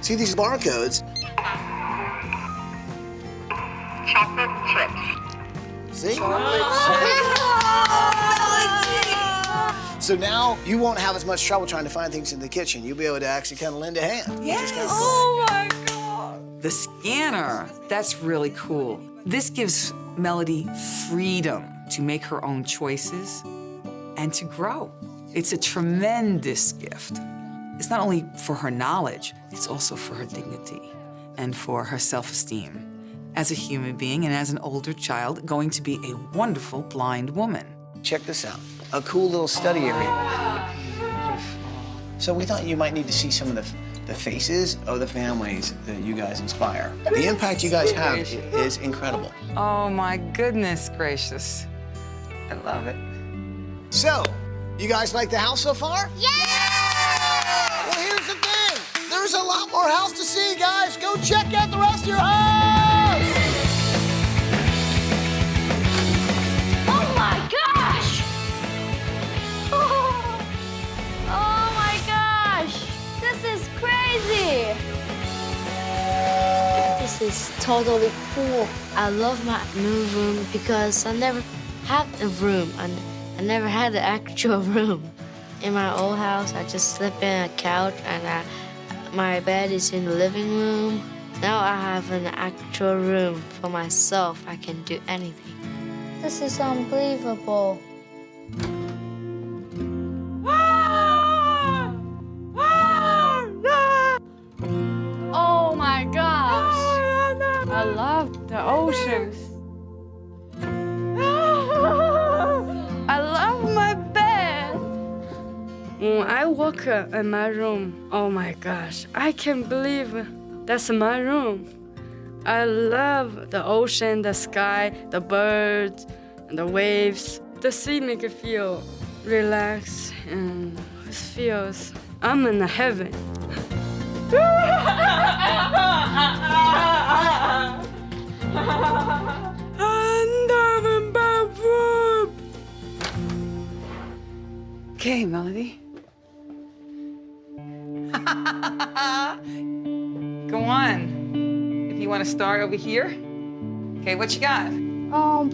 See these barcodes? Chocolate chips. See? So now you won't have as much trouble trying to find things in the kitchen. You'll be able to actually kind of lend a hand. Yes. Oh my God. The scanner, that's really cool. This gives Melody freedom to make her own choices and to grow. It's a tremendous gift. It's not only for her knowledge, it's also for her dignity and for her self-esteem. As a human being and as an older child, going to be a wonderful blind woman. Check this out. A cool little study area. So we thought you might need to see some of the faces of the families that you guys inspire. The impact you guys have is incredible. Oh my goodness gracious. I love it. So, you guys like the house so far? Yeah! Well, here's the thing. There's a lot more house to see, guys. Go check out the rest of your house! Oh my gosh! Oh my gosh! This is crazy! This is totally cool. I love my new room because I never had a room. I never had an actual room. In my old house, I just slept in a couch and my bed is in the living room. Now I have an actual room for myself. I can do anything. This is unbelievable. Oh my gosh! I love the oceans. I love my bed. When I walk in my room, oh my gosh, I can't believe that's my room. I love the ocean, the sky, the birds, and the waves. The sea makes you feel relaxed and it feels I'm in heaven. Okay, Melody. Go on. If you want to start over here. Okay, what you got?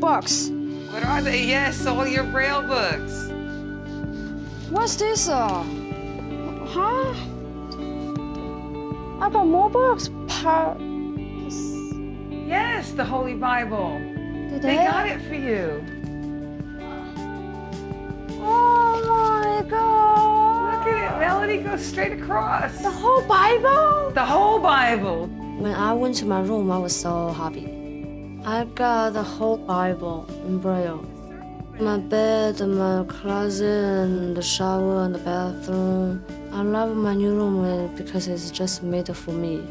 Books. What are they? Yes, all your Braille books. What's this? Huh? I got more books. Yes, the Holy Bible. They got it for you. Oh my God. Look at it, Melody, go straight across. The whole Bible? The whole Bible. When I went to my room, I was so happy. I got the whole Bible in Braille. My bed, my closet, and the shower, and the bathroom. I love my new room because it's just made for me.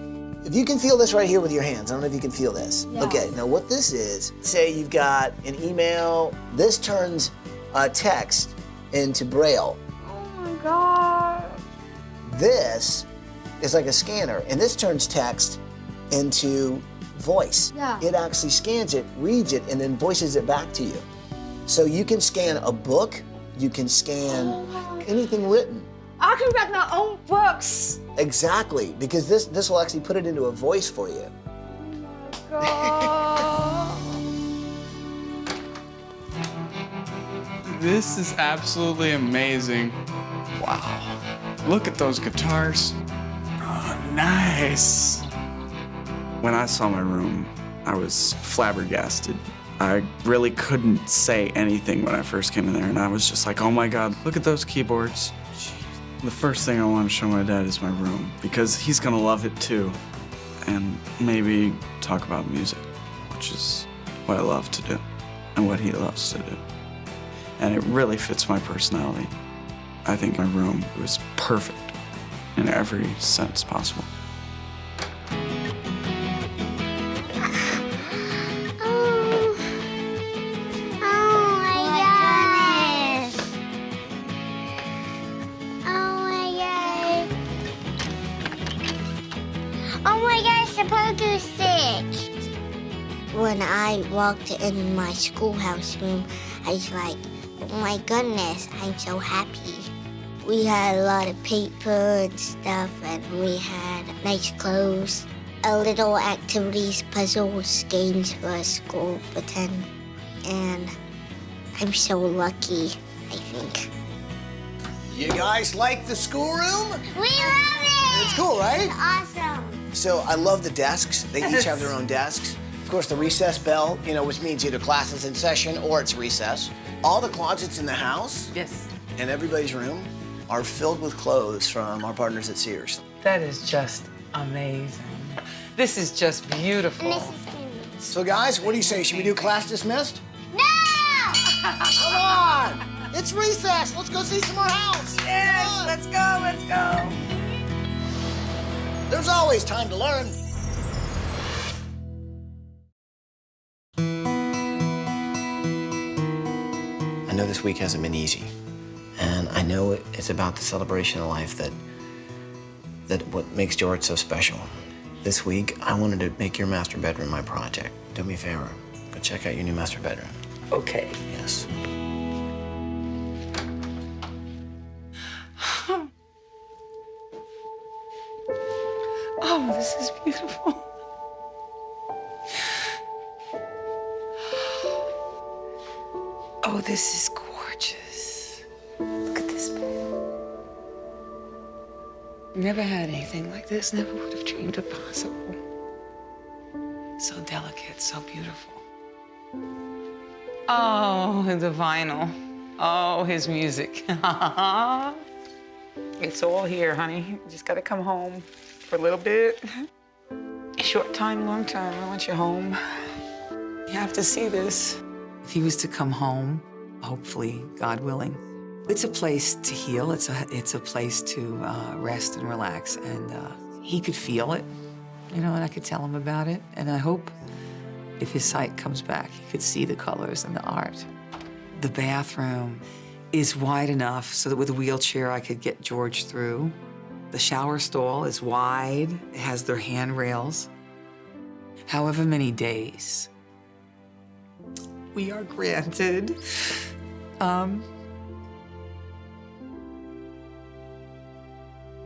If you can feel this right here with your hands, I don't know if you can feel this. Yeah. Okay, now what this is, say you've got an email, this turns text into Braille. Oh my God. This is like a scanner, and this turns text into voice. Yeah. It actually scans it, reads it, and then voices it back to you. So you can scan a book, you can scan anything written. I can write my own books. Exactly, because this will actually put it into a voice for you. This is absolutely amazing. Wow. Look at those guitars. Oh, nice. When I saw my room, I was flabbergasted. I really couldn't say anything when I first came in there, and I was just like, oh my God, look at those keyboards. The first thing I want to show my dad is my room, because he's gonna love it too. And maybe talk about music, which is what I love to do, and what he loves to do. And it really fits my personality. I think my room was perfect in every sense possible. When I walked in my schoolhouse room, I was like, oh my goodness, I'm so happy. We had a lot of paper and stuff, and we had nice clothes, little activities, puzzles, games for school pretend. And I'm so lucky, I think. You guys like the schoolroom? We love it! It's cool, right? It's awesome. So I love the desks. They each have their own desks. Of course, the recess bell, which means either class is in session or it's recess. All the closets in the house and everybody's room are filled with clothes from our partners at Sears. That is just amazing. This is just beautiful. So guys, what do you say? Should we do class dismissed? No! Come on! It's recess. Let's go see some more house. Yes, let's go, let's go. There's always time to learn. I know this week hasn't been easy, and I know it's about the celebration of life that what makes George so special. This week, I wanted to make your master bedroom my project. Do me a favor, go check out your new master bedroom. Okay. Yes. Oh, this is beautiful. Oh, this is gorgeous. Look at this bed. Never had anything like this, never would have dreamed it possible. So delicate, so beautiful. Oh, the vinyl. Oh, his music. It's all here, honey. You just gotta come home for a little bit. Short time, long time, I want you home. You have to see this. If he was to come home, hopefully, God willing, it's a place to heal. It's a place to rest and relax, and he could feel it, you know, and I could tell him about it. And I hope if his sight comes back, he could see the colors and the art. The bathroom is wide enough so that with a wheelchair I could get George through. The shower stall is wide. It has their handrails. However many days we are granted,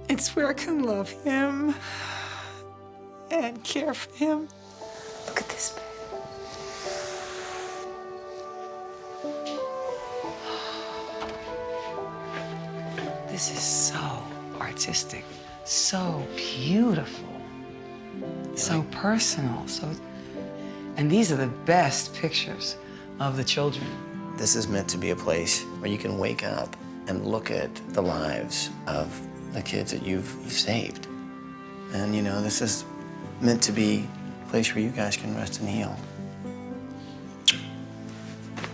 it's where I can love him and care for him. Look at this bed. This is so artistic, so beautiful, so personal, and these are the best pictures of the children. This is meant to be a place where you can wake up and look at the lives of the kids that you've saved. And you know, this is meant to be a place where you guys can rest and heal.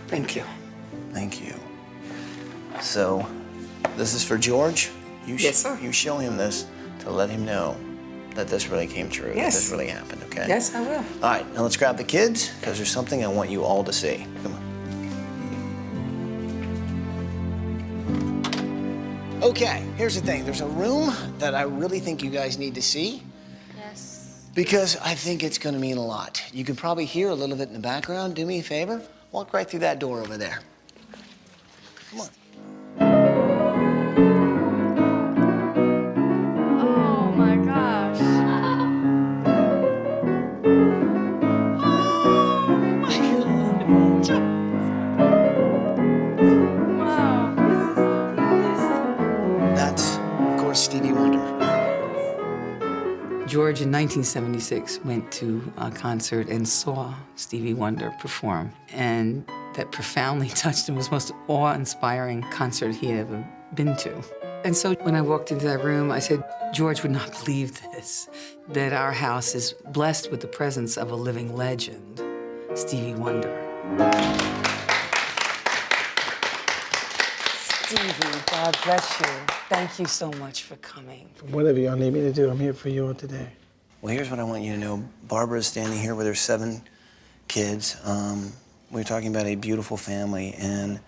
Thank you. Thank you. So, this is for George. Yes, sir. You show him this to let him know that this really came true, that Yes. this really happened, okay? Yes, I will. All right, now let's grab the kids, because there's something I want you all to see. Come on. Okay, here's the thing. There's a room that I really think you guys need to see. Yes. Because I think it's gonna mean a lot. You can probably hear a little bit in the background. Do me a favor, walk right through that door over there. Come on. Oh my gosh. That's, of course, Stevie Wonder. George in 1976 went to a concert and saw Stevie Wonder perform, and that profoundly touched him. It was the most awe-inspiring concert he had ever been to. And so when I walked into that room, I said, George would not believe this, that our house is blessed with the presence of a living legend, Stevie Wonder. Stevie, God bless you. Thank you so much for coming. Whatever y'all need me to do, I'm here for you all today. Well, here's what I want you to know. Barbara's standing here with her 7 kids. We're talking about a beautiful family, and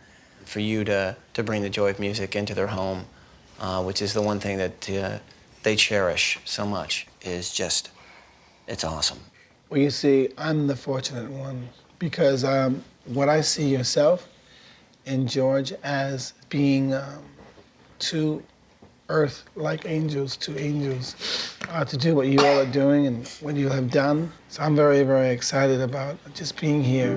for you to bring the joy of music into their home, which is the one thing that they cherish so much, is just, it's awesome. Well, you see, I'm the fortunate one because what I see yourself and George as being two earth-like angels, two angels, to do what you all are doing and what you have done. So I'm very, very excited about just being here.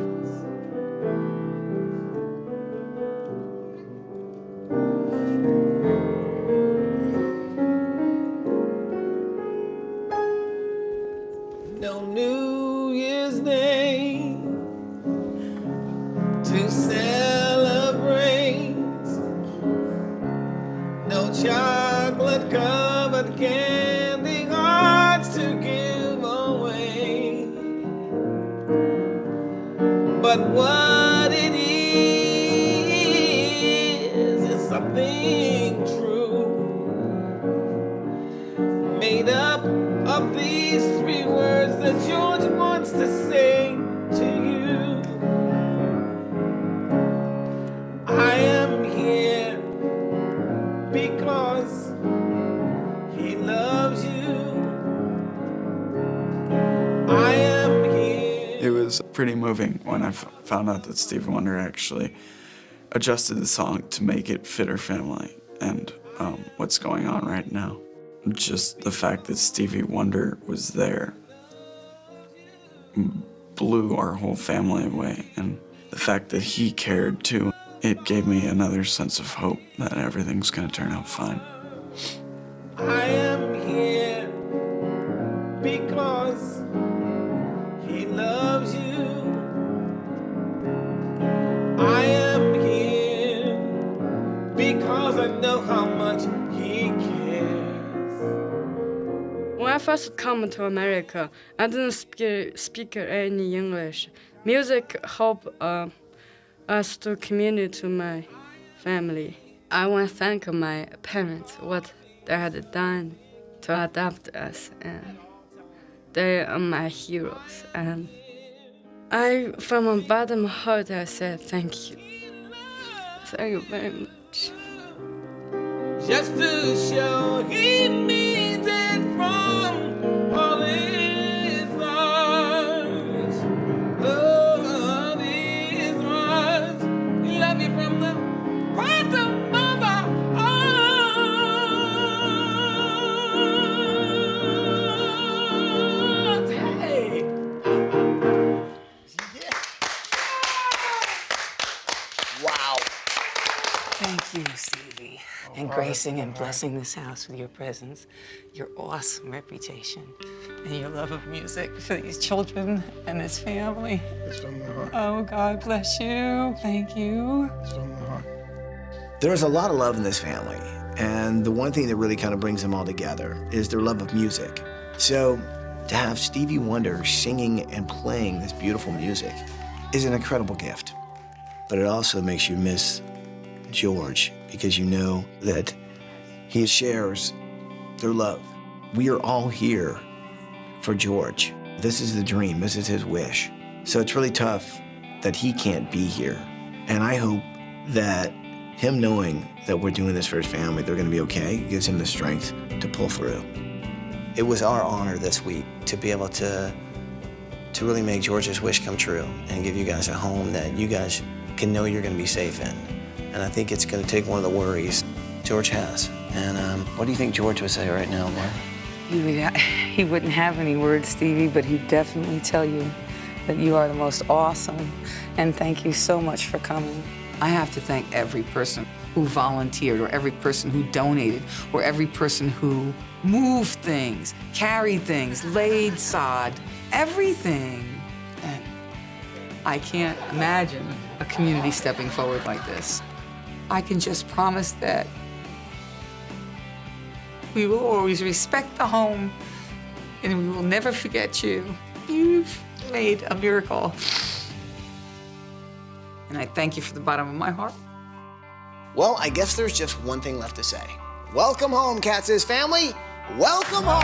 No New Year's Day to celebrate. No chocolate-covered candy hearts to give away. But what it is something true, made up of these 3 words that George wants to say to you. I am here because he loves you. I am here. It was pretty moving when I found out that Stevie Wonder actually adjusted the song to make it fit her family and what's going on right now. Just the fact that Stevie Wonder was there blew our whole family away, and the fact that he cared too, it gave me another sense of hope that everything's gonna turn out fine. I am here because he loves you. I am here because I know how much he cares. When I first come to America, I didn't speak any English. Music helped us to communicate to my family. I want to thank my parents, what they had done to adopt us, and they are my heroes. And from the bottom of my heart, I said thank you. Thank you very much. Just to show he means it from all his heart. Oh, his heart. He loved me from the bottom of our hearts. Hey. Wow. Thank you, Stevie, and gracing and blessing this house with your presence, your awesome reputation, and your love of music for these children and this family. It's from the heart. Oh, God bless you. Thank you. It's from the heart. There's a lot of love in this family, and the one thing that really kind of brings them all together is their love of music. So to have Stevie Wonder singing and playing this beautiful music is an incredible gift. But it also makes you miss George, because you know that he shares their love. We are all here for George. This is the dream, this is his wish. So it's really tough that he can't be here. And I hope that him knowing that we're doing this for his family, they're gonna be okay, gives him the strength to pull through. It was our honor this week to be able to really make George's wish come true and give you guys a home that you guys can know you're gonna be safe in. And I think it's gonna take one of the worries George has. And what do you think George would say right now, Mark? He wouldn't have any words, Stevie, but he'd definitely tell you that you are the most awesome. And thank you so much for coming. I have to thank every person who volunteered, or every person who donated, or every person who moved things, carried things, laid sod, everything. And I can't imagine a community stepping forward like this. I can just promise that we will always respect the home, and we will never forget you. You've made a miracle. And I thank you from the bottom of my heart. Well, I guess there's just one thing left to say. Welcome home, Caddis family. Welcome home.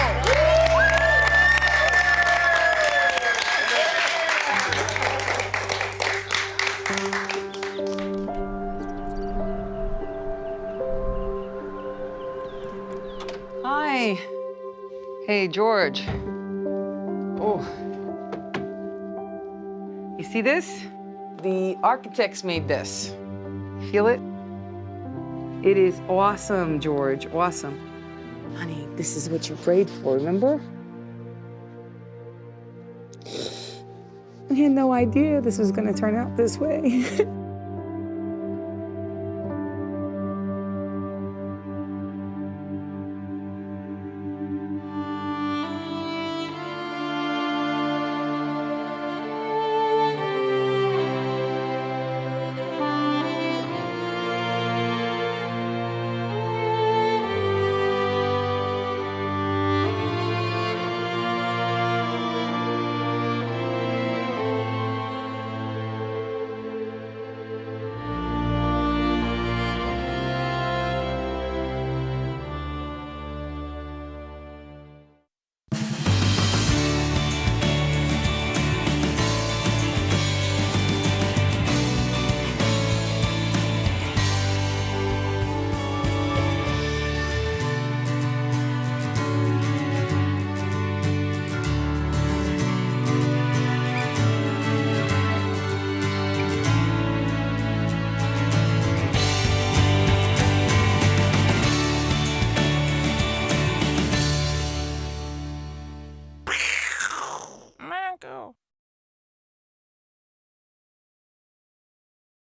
Hi. Hey, George. Oh. You see this? The architects made this. Feel it? It is awesome, George, awesome. Honey, this is what you prayed for, remember? I had no idea this was gonna turn out this way.